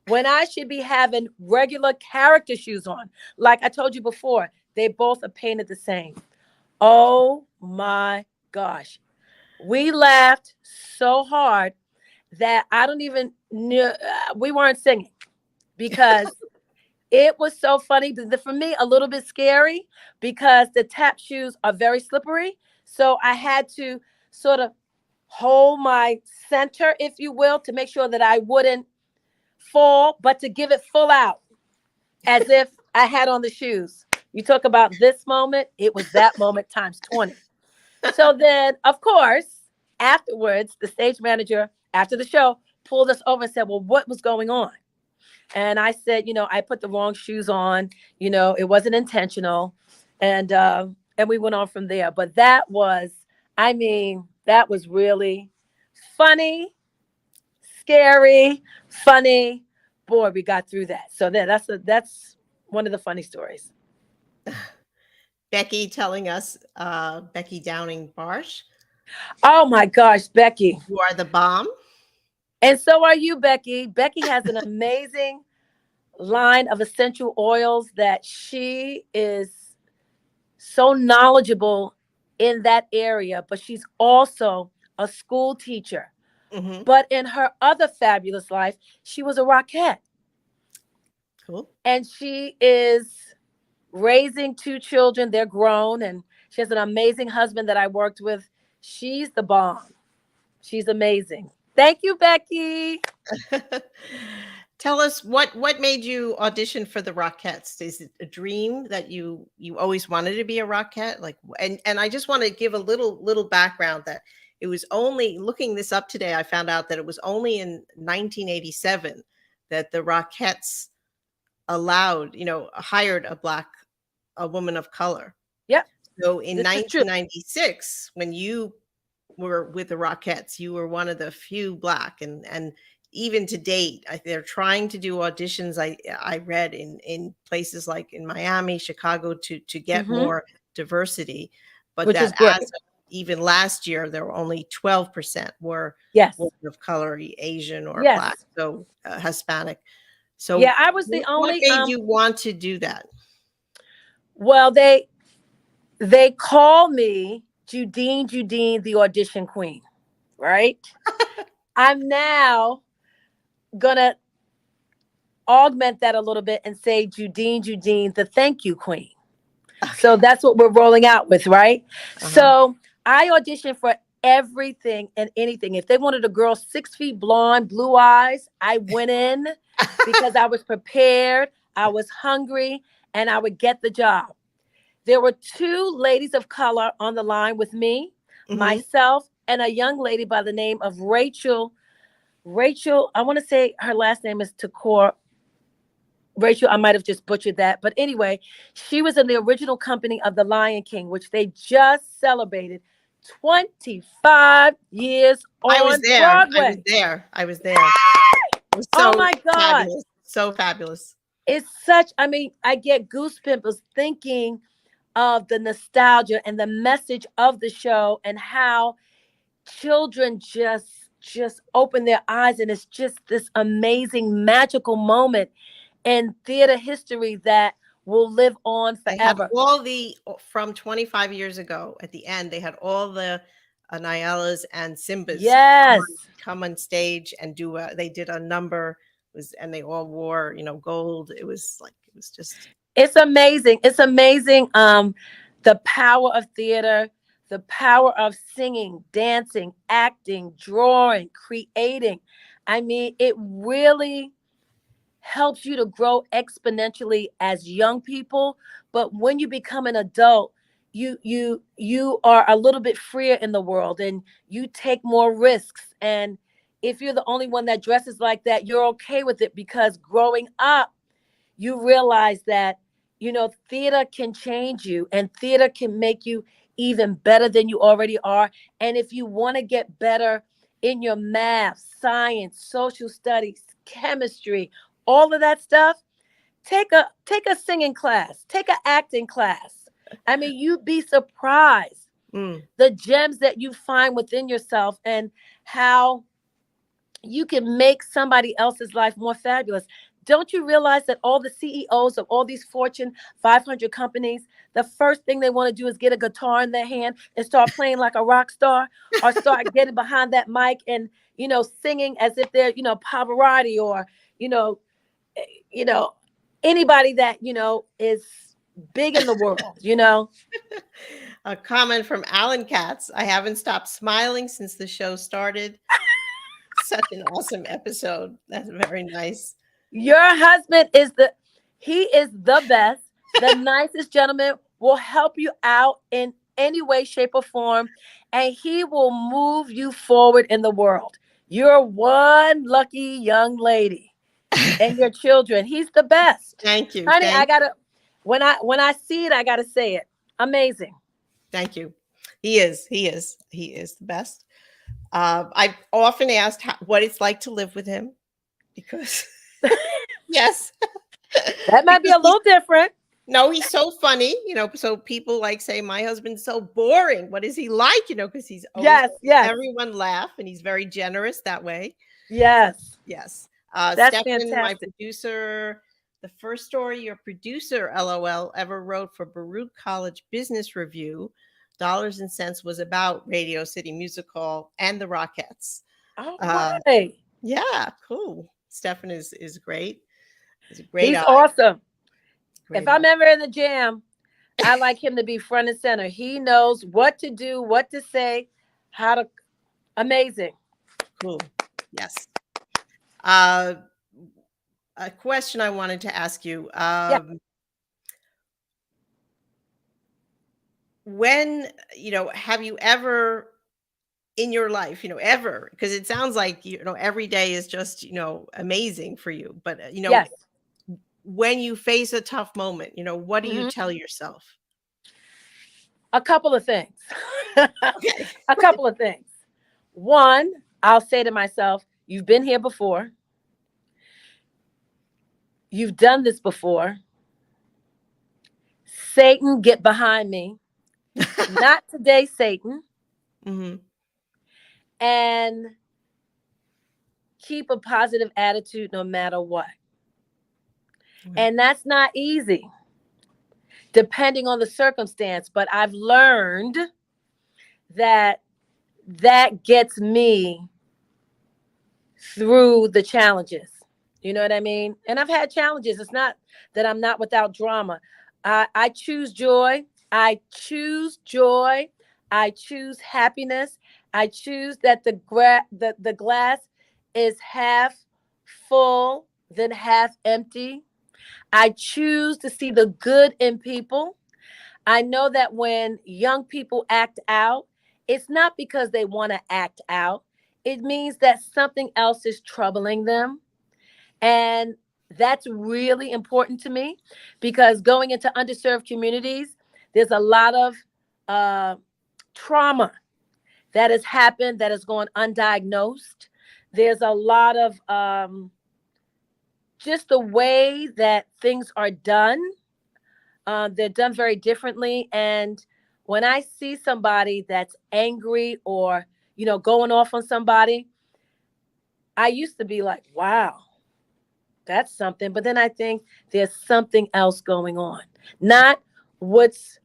when I should be having regular character shoes on. Like I told you before, they both are painted the same. Oh my gosh. We laughed so hard that I don't even know, we weren't singing because it was so funny. For me, a little bit scary because the tap shoes are very slippery. So I had to sort of hold my center, if you will, to make sure that I wouldn't fall, but to give it full out as if I had on the shoes. You talk about this moment, it was that moment times 20. So then, of course, afterwards, the stage manager after the show pulled us over and said, well, what was going on? And I said, I put the wrong shoes on, it wasn't intentional. And we went on from there. But that was really funny, scary, funny. Boy, we got through that. So that's one of the funny stories. Becky telling us, Becky Downing Barsh. Oh my gosh, Becky. You are the bomb. And so are you, Becky. Becky has an amazing line of essential oils that she is so knowledgeable in that area, but she's also a school teacher. Mm-hmm. But in her other fabulous life, she was a Rockette. Cool. And she is raising 2 children. They're grown, and she has an amazing husband that I worked with. She's the bomb. She's amazing. Thank you, Becky. Tell us what made you audition for the Rockettes? Is it a dream that you always wanted to be a Rockette? Like, and I just want to give a little background that it was only, looking this up today, I found out that it was only in 1987 that the Rockettes allowed, hired a woman of color. Yep. So in 1996, when you were with the Rockettes, you were one of the few Black, and even to date, they're trying to do auditions. I read in places like in Miami, Chicago, to get more diversity, but which that is great. As of even last year, there were only 12% were women of color, Asian or Black, so Hispanic. So yeah, I was the only. What made you want to do that? Well, they call me Judine, the audition queen, right? I'm now gonna augment that a little bit and say Judine, the thank you queen. Okay. So that's what we're rolling out with, right? Uh-huh. So I auditioned for everything and anything. If they wanted a girl 6 feet blonde, blue eyes, I went in because I was prepared, I was hungry, and I would get the job. There were 2 ladies of color on the line with me, myself, and a young lady by the name of Rachel, I want to say her last name is Takor. Rachel, I might have just butchered that. But anyway, she was in the original company of The Lion King, which they just celebrated 25 years on Broadway. I was there. It was so my God. Fabulous. So fabulous. It's such, I get goosebumps thinking of the nostalgia and the message of the show and how children just open their eyes, and it's just this amazing magical moment in theater history that will live on forever. They had from 25 years ago at the end, they had all the Nailas and Simbas come on stage and they did a number, and they all wore, gold. It was just It's amazing. It's amazing. The power of theater, the power of singing, dancing, acting, drawing, creating. I mean, it really helps you to grow exponentially as young people. But when you become an adult, you are a little bit freer in the world, and you take more risks. And if you're the only one that dresses like that, you're okay with it, because growing up, you realize that, theater can change you, and theater can make you even better than you already are. And if you want to get better in your math, science, social studies, chemistry, all of that stuff, take a singing class, take an acting class. I mean, you'd be surprised the gems that you find within yourself, and how you can make somebody else's life more fabulous. Don't you realize that all the CEOs of all these Fortune 500 companies, the first thing they want to do is get a guitar in their hand and start playing like a rock star, or start getting behind that mic and, singing as if they're, Pavarotti, or, you know, you know, anybody that, is big in the world. A comment from Alan Katz. I haven't stopped smiling since the show started. Such an awesome episode. That's very nice. Your husband is the best, the nicest gentleman, will help you out in any way, shape, or form, and he will move you forward in the world. You're one lucky young lady, and your children. He's the best. Thank you. Honey, I gotta, when I see it, I gotta say it. Amazing. Thank you. He is the best. I've often asked what it's like to live with him, because yes, that might be a little different. No, he's so funny, so people say my husband's so boring. What is he like? Because he's always yes. Everyone laugh, and he's very generous that way. Yes. That's Stephan, my producer. The first story your producer, LOL, ever wrote for Baruch College Business Review, Dollars and Cents, was about Radio City Music Hall and the Rockettes. Oh, right. Yeah, cool. Stephan is great. He's a great He's eye. awesome. Great if I'm ever in the jam, I like him to be front and center. He knows what to do, what to say, how to. Amazing. Cool. Yes. A question I wanted to ask you. When, have you ever in your life, ever, because it sounds like, every day is just, amazing for you, but, yes. when you face a tough moment, what do you tell yourself? A couple of things. Okay. A couple of things. One, I'll say to myself, you've been here before. You've done this before. Satan, get behind me. Not today, Satan. And keep a positive attitude no matter what. And that's not easy, depending on the circumstance. But I've learned that gets me through the challenges. You know what I mean? And I've had challenges. It's not that I'm not without drama. I choose joy. I choose joy. I choose happiness. I choose that the glass is half full than half empty. I choose to see the good in people. I know that when young people act out, it's not because they want to act out. It means that something else is troubling them. And that's really important to me, because going into underserved communities, there's a lot of trauma that has happened that has gone undiagnosed. There's a lot of just the way that things are done. They're done very differently. And when I see somebody that's angry or, going off on somebody, I used to be like, wow, that's something. But then I think there's something else going on. Not what's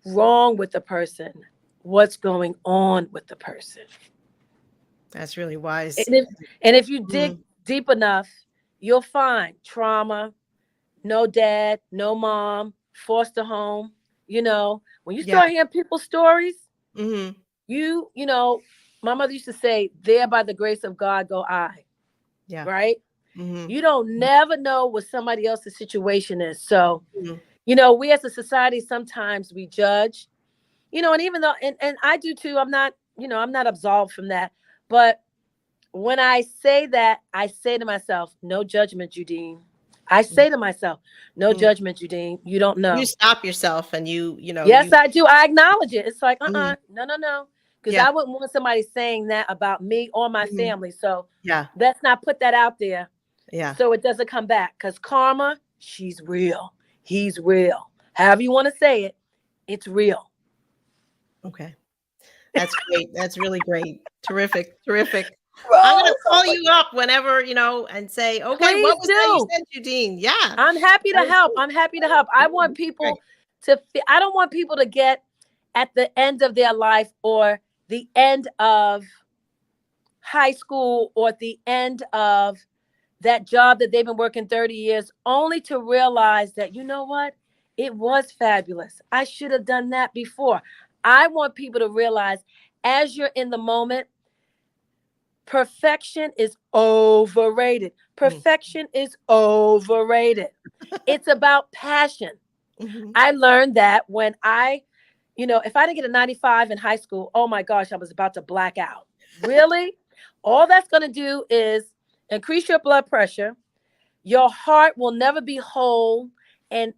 wrong with the person, what's going on with the person. That's really wise. And if you dig deep enough, you'll find trauma, no dad, no mom, foster home. When you Yeah. start hearing people's stories, Mm-hmm. you know, my mother used to say, there by the grace of God go I, Yeah. right? Mm-hmm. You don't never know what somebody else's situation is. So, Mm-hmm. we as a society, sometimes we judge, and even though, and I do too, I'm not absolved from that. But when I say that, I say to myself, no judgment, Judine. I say to myself, no Mm-hmm. judgment, Judine. You don't You know. stop yourself and you Yes, I do. I acknowledge it. It's like, Mhm. no, no, no. Because Yeah. I wouldn't want somebody saying that about me or my Mhm. family. So Yeah. let's not put that out there Yeah. so it doesn't come back. Because karma, she's real. He's real. However you want to say it, it's real. Okay. That's great. That's really great. Terrific. Terrific. I'm gonna Rose, oh call my, you up whenever, and say, okay, what please was that you do. said, Judine? Yeah. I'm happy That to was help. great. I'm happy to help. I want Great. people I don't want people to get at the end of their life or the end of high school or at the end of that job that they've been working 30 years only to realize that, you know what? It was fabulous. I should have done that before. I want people to realize as you're in the moment, perfection is overrated. Mm. Perfection is overrated. It's about passion. Mhm. I learned that when if I didn't get a 95 in high school, oh my gosh, I was about to black out. Really? All that's going to do is increase your blood pressure. Your heart will never be whole and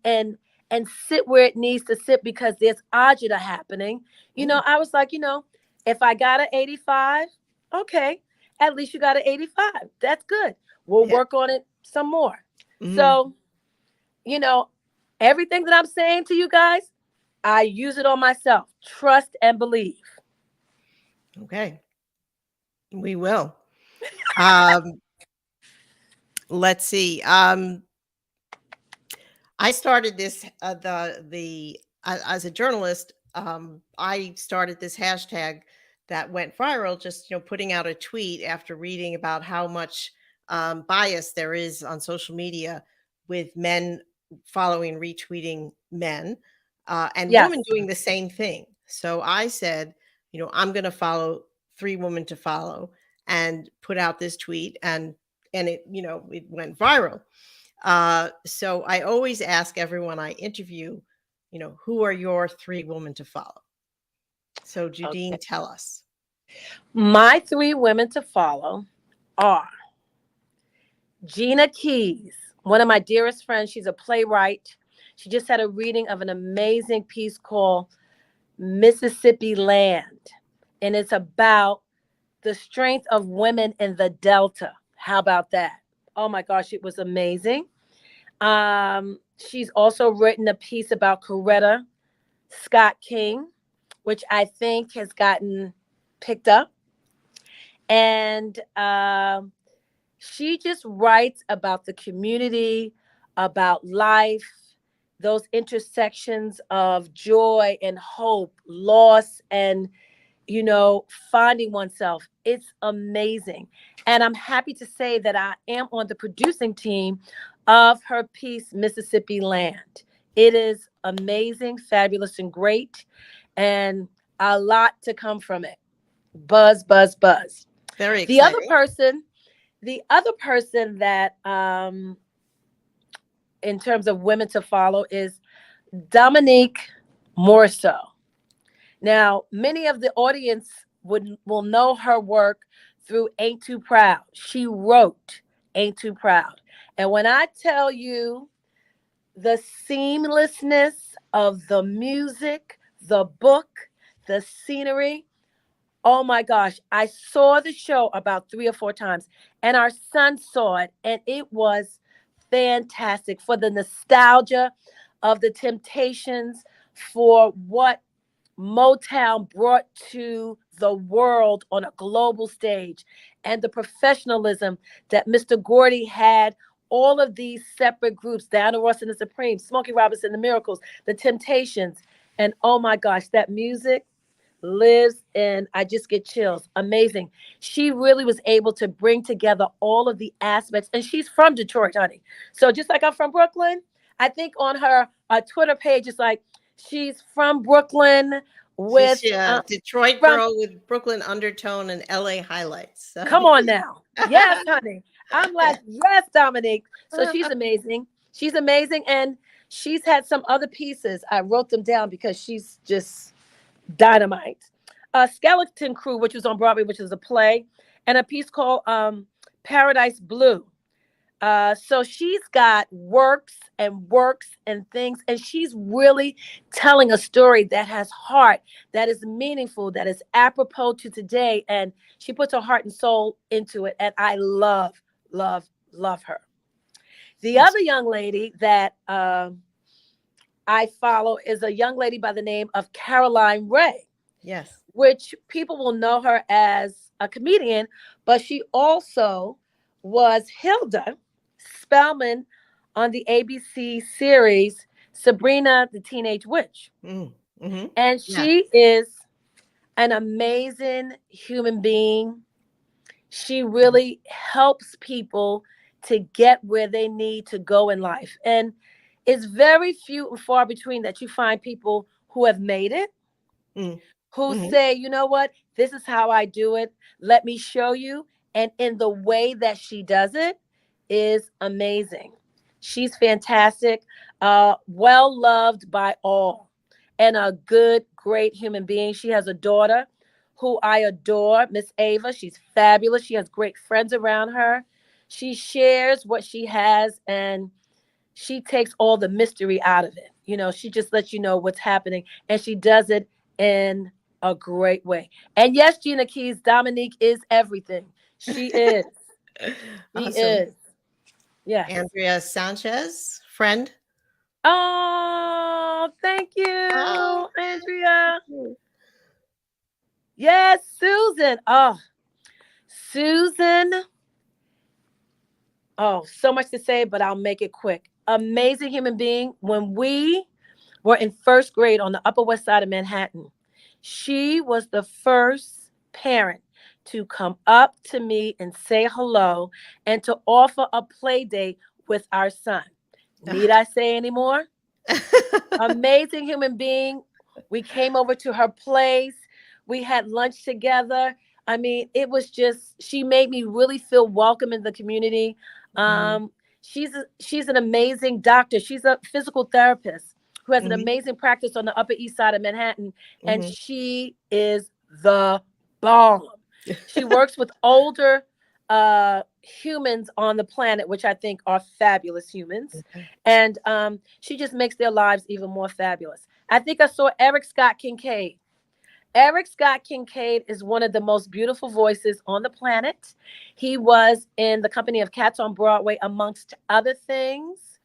sit where it needs to sit because there's agita happening. Mm. I was like, if I got an 85, okay, at least you got an 85. That's good. We'll Yeah. work on it some more. Mhm. So, you know, everything that I'm saying to you guys, I use it on myself. Trust and believe. Okay. We will. Um, let's see. I started this the as a journalist. I started this hashtag that went viral. Just putting out a tweet after reading about how much bias there is on social media with men following and retweeting men, and Yes. women doing the same thing. So I said, I'm going to follow three women to follow and put out this tweet, and it went viral. So I always ask everyone I interview, who are your three women to follow? So Okay. Judine, tell us. My three women to follow are Gina Keys, one of my dearest friends. She's a playwright. She just had a reading of an amazing piece called Mississippi Land. And it's about the strength of women in the Delta. How about that? Oh my gosh, it was amazing. She's also written a piece about Coretta Scott King, which I think has gotten picked up. And she just writes about the community, about life, those intersections of joy and hope, loss, and finding oneself. It's amazing. And I'm happy to say that I am on the producing team of her piece, Mississippi Land. It is amazing, fabulous, and great, and a lot to come from it. Buzz, buzz, buzz. Very The other exciting. person, the other person that in terms of women to follow is Dominique Morso. Now, many of the audience will know her work through Ain't Too Proud. She wrote Ain't Too Proud. And when I tell you the seamlessness of the music, the book, the scenery, oh my gosh, I saw the show about 3 or 4 times, and our son saw it, and it was fantastic for the nostalgia of the Temptations, for what Motown brought to the world on a global stage, and the professionalism that Mr. Gordy had. All of these separate groups, Diana Ross and the Supremes, Smokey Robinson, the Miracles, the Temptations, and oh my gosh, that music lives and I just get chills. Amazing. She really was able to bring together all of the aspects, and she's from Detroit, honey. So just like I'm from Brooklyn, I think on her Twitter page, it's like she's from Brooklyn with She's a Detroit from. girl with Brooklyn undertone and LA highlights. So. Come on now, yes, honey. I'm like, yes, Dominique. So she's amazing. She's amazing, and she's had some other pieces. I wrote them down because she's just dynamite. Skeleton Crew, which was on Broadway, which is a play, and a piece called Paradise Blue. So she's got works and things, and she's really telling a story that has heart, that is meaningful, that is apropos to today, and she puts her heart and soul into it, and I love, love, love her. The other young lady that I follow is a young lady by the name of Caroline Ray. Yes. Which people will know her as a comedian, but she also was Hilda Spellman on the ABC series Sabrina the Teenage Witch. Mm-hmm. And she is an amazing human being. She really helps people to get where they need to go in life. And it's very few and far between that you find people who have made it, who say, you know what, this is how I do it. Let me show you. And in the way that she does it is amazing. She's fantastic, well loved by all, and a good, great human being. She has a daughter who I adore, Miss Ava. She's fabulous. She has great friends around her. She shares what she has, and she takes all the mystery out of it. You know, she just lets you know what's happening, and she does it in a great way. And yes, Gina Keys, Dominique is everything. She is. She Awesome. is. Yes. Andrea Sanchez, friend. Oh, thank you, Oh. Andrea. Yes, Susan. Oh, Susan. Oh, so much to say, but I'll make it quick. Amazing human being. When we were in first grade on the Upper West Side of Manhattan, she was the first parent to come up to me and say hello and to offer a play date with our son. Need I say any more? Amazing human being. We came over to her place. We had lunch together. I mean, it was just, she made me really feel welcome in the community. She's an amazing doctor. She's a physical therapist who has an amazing practice on the Upper East Side of Manhattan. And she is the bomb. She works with older humans on the planet, which I think are fabulous humans. And she just makes their lives even more fabulous. I think I saw Eric Scott Kincaid. Eric Scott Kincaid is one of the most beautiful voices on the planet. He was in the company of Cats on Broadway, amongst other things.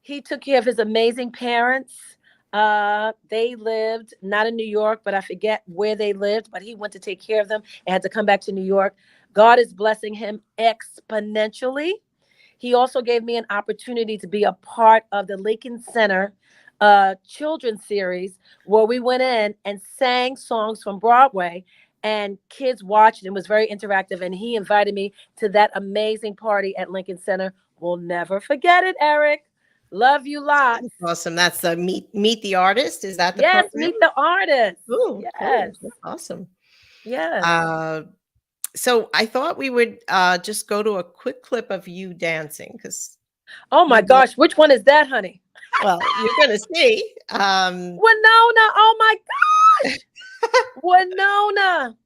He took care of his amazing parents. They lived not in New York, but I forget where they lived, but he went to take care of them and had to come back to New York. God is blessing him exponentially. He also gave me an opportunity to be a part of the Lincoln Center children's series, where we went in and sang songs from Broadway, and kids watched. It was very interactive, and he invited me to that amazing party at Lincoln Center. We'll never forget it, Eric. Love you lots. Awesome. That's the meet the artist. Is that the Yes, program? meet the artist. Ooh, Yes. cool. That's awesome. Yes. So I thought we would just go to a quick clip of you dancing, because Oh my gosh, which one is that, honey? well, you're gonna see. Winona. Oh my gosh. Winona,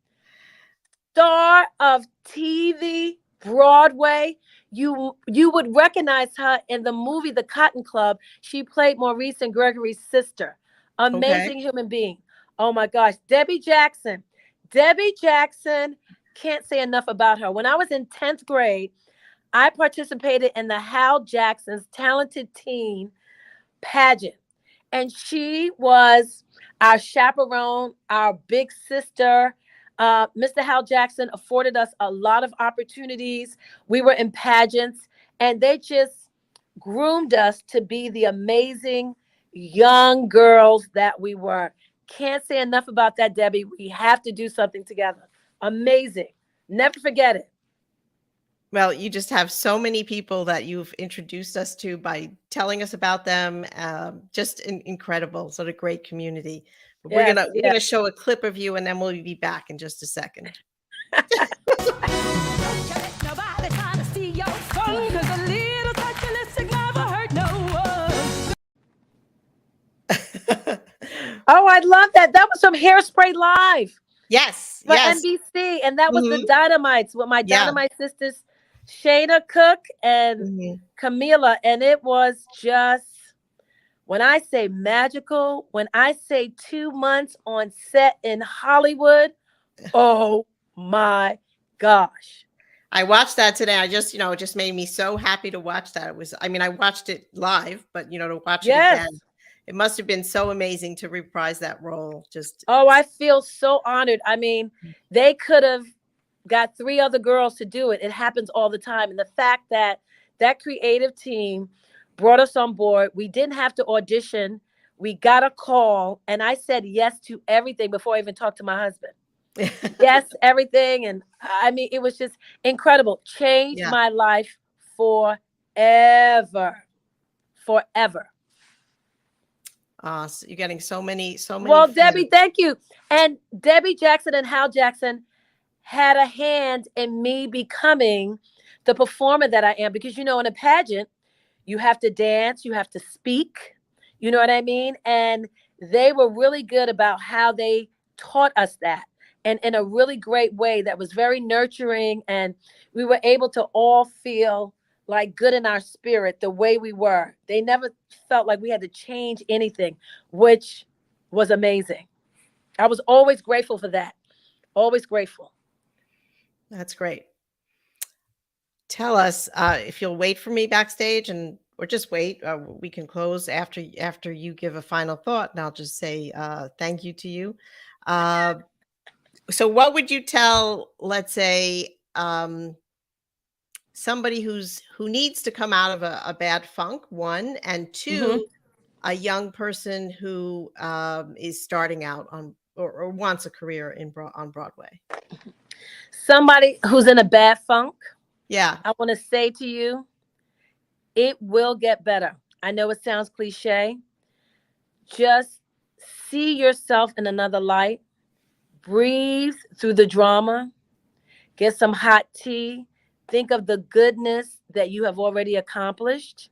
star of TV, Broadway. You would recognize her in the movie The Cotton Club. She played Maurice and Gregory's sister. Amazing human being. Oh my gosh. Debbie Jackson. Debbie Jackson, can't say enough about her. When I was in 10th grade, I participated in the Hal Jackson's Talented Teen pageant. And she was our chaperone, our big sister. Mr. Hal Jackson afforded us a lot of opportunities. We were in pageants, and they just groomed us to be the amazing young girls that we were. Can't say enough about that, Debbie. We have to do something together. Amazing. Never forget it. Well, you just have so many people that you've introduced us to by telling us about them. Just incredible, sort of great community. But we're Yes, gonna we're yes. gonna show a clip of you, and then we'll be back in just a second. Nobody trying to see your son, 'cause a little touch of lipstick never hurt no one. Oh, I love that. That was some Hairspray Live Yes, for yes. NBC, and that was the Mhm. Dynamites with my Yeah. Dynamite sisters, Shayna Cook and Mhm. Camila, and it was just, when I say magical, when I say 2 months on set in Hollywood, oh my gosh. I watched that today. I just, it just made me so happy to watch that. It was, I mean, I watched it live, but to watch it Yes. again, it must have been so amazing to reprise that role. Just, Oh, I feel so honored. I mean, they could have got 3 other girls to do it. It happens all the time. And the fact that that creative team brought us on board, we didn't have to audition. We got a call, and I said yes to everything before I even talked to my husband. Yes, everything. And I mean, it was just incredible. Changed yeah. my life forever. Forever. So you're getting so many Well, fans. Debbie, thank you. And Debbie Jackson and Hal Jackson had a hand in me becoming the performer that I am, because in a pageant, you have to dance, you have to speak, you know what I mean? And they were really good about how they taught us that, and in a really great way that was very nurturing, and we were able to all feel like good in our spirit the way we were. They never felt like we had to change anything, which was amazing. I was always grateful for that. Always grateful. That's great. Tell us if you'll wait for me backstage, or just wait. We can close after you give a final thought, and I'll just say thank you to you. Uh, so, what would you tell, let's say, somebody who needs to come out of a bad funk, one, and Hmm. two, a young person who is starting out on, or wants a career on Broadway? Somebody who's in a bad funk, Yeah. I want to say to you, it will get better. I know it sounds cliche. Just see yourself in another light. Breathe through the drama. Get some hot tea. Think of the goodness that you have already accomplished.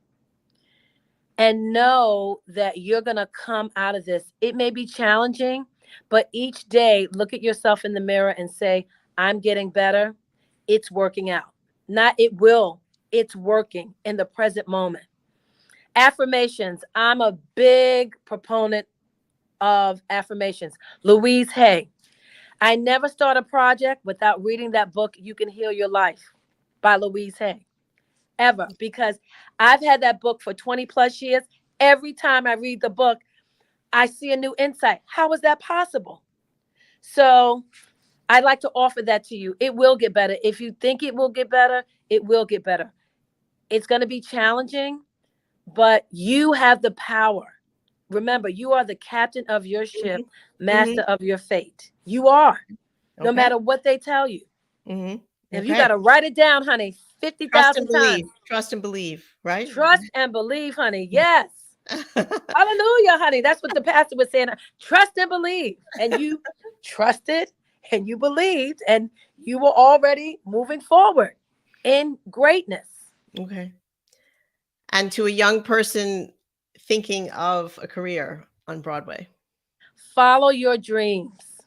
And know that you're going to come out of this. It may be challenging, but each day, look at yourself in the mirror and say, I'm getting better. It's working out. Not it will, it's working in the present moment. Affirmations. I'm a big proponent of affirmations. Louise Hay. I never start a project without reading that book, You Can Heal Your Life, by Louise Hay. Ever. Because I've had that book for 20 plus years. Every time I read the book, I see a new insight. How is that possible? So I'd like to offer that to you. It will get better. If you think it will get better, it will get better. It's going to be challenging, but you have the power. Remember, you are the captain of your ship, Hmm. master Hmm. of your fate. You are, no Okay. matter what they tell you. Hmm. If you got Okay. to write it down, honey, Trust and 50,000 believe. times. Trust and believe. Right. Trust and believe, honey. Yes. Hallelujah, honey. That's what the pastor was saying. Trust and believe. And you trusted and you believed, and you were already moving forward in greatness. Okay. And to a young person thinking of a career on Broadway. Follow your dreams.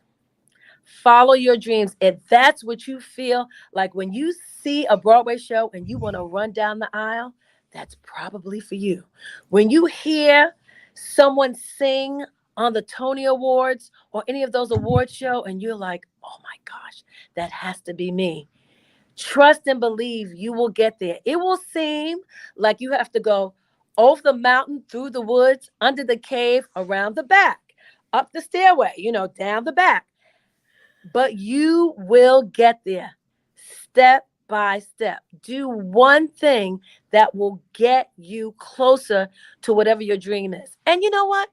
Follow your dreams. If that's what you feel like when you see a Broadway show and you want to run down the aisle, that's probably for you. When you hear someone sing on the Tony Awards or any of those award show and you're like, oh my gosh, that has to be me. Trust and believe you will get there. It will seem like you have to go over the mountain, through the woods, under the cave, around the back, up the stairway, down the back. But you will get there step by step. Do one thing that will get you closer to whatever your dream is. And you know what?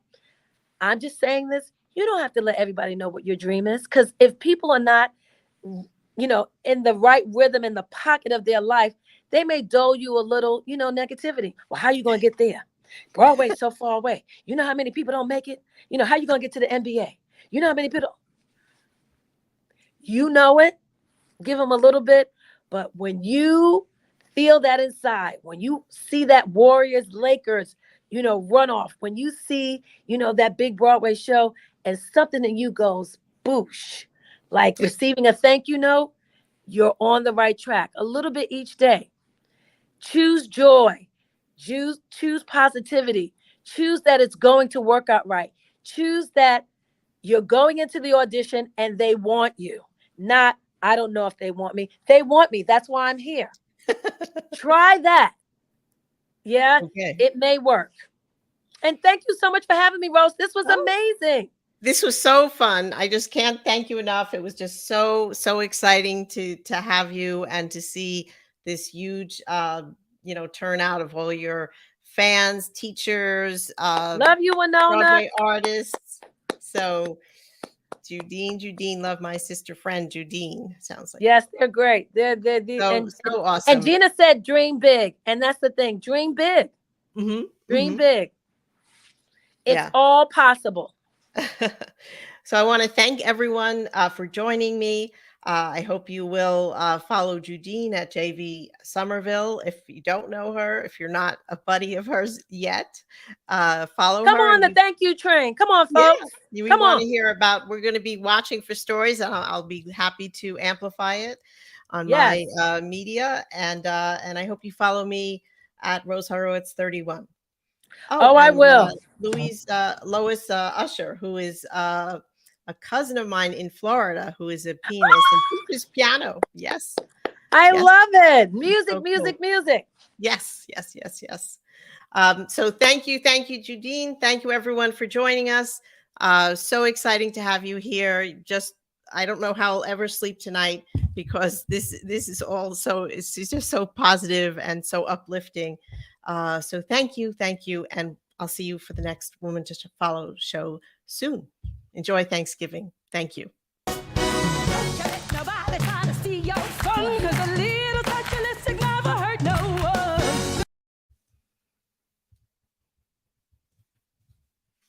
I'm just saying this. You don't have to let everybody know what your dream is, because if people are not in the right rhythm, in the pocket of their life, they may dole you a little, negativity. Well, how you going to get there? Broadway's so far away. You know how many people don't make it? How you going to get to the NBA? You know how many people? You know it. Give them a little bit. But when you feel that inside, when you see that Warriors Lakers, runoff, when you see, that big Broadway show and something in you goes boosh, like receiving a thank you note, you're on the right track. A little bit each day. Choose joy. Choose positivity. Choose that it's going to work out right. Choose that you're going into the audition and they want you. Not, I don't know if they want me. They want me. That's why I'm here. Try that. Yeah, Okay. it may work. And thank you so much for having me, Rose. This was amazing. This was so fun. I just can't thank you enough. It was just so exciting to have you and to see this huge turnout of all your fans, teachers, Love you, Winona. Broadway artists. So Judine, love my sister friend Judine. Sounds like yes, they're great. They're so awesome. And Gina said, "Dream big," and that's the thing. Dream big. Mm-hmm. Dream big. It's all possible. So I want to thank everyone for joining me. I hope you will follow Judine at JV Somerville. If you don't know her, if you're not a buddy of hers yet, follow her. Come on the thank you train. Come on, folks. We want to hear about, we're going to be watching for stories, and I'll be happy to amplify it on my media. And I hope you follow me at Rose Horowitz 31. I will. Lois Usher, who is a cousin of mine in Florida, who is a pianist and teaches piano. Yes. I love it. Music, so music, cool. Music. Yes. So thank you, Judine. Thank you, everyone, for joining us. So exciting to have you here. I don't know how I'll ever sleep tonight, because this is all it's just so positive and so uplifting. So thank you. And I'll see you for the next Woman to Follow show soon. Enjoy Thanksgiving. Thank you.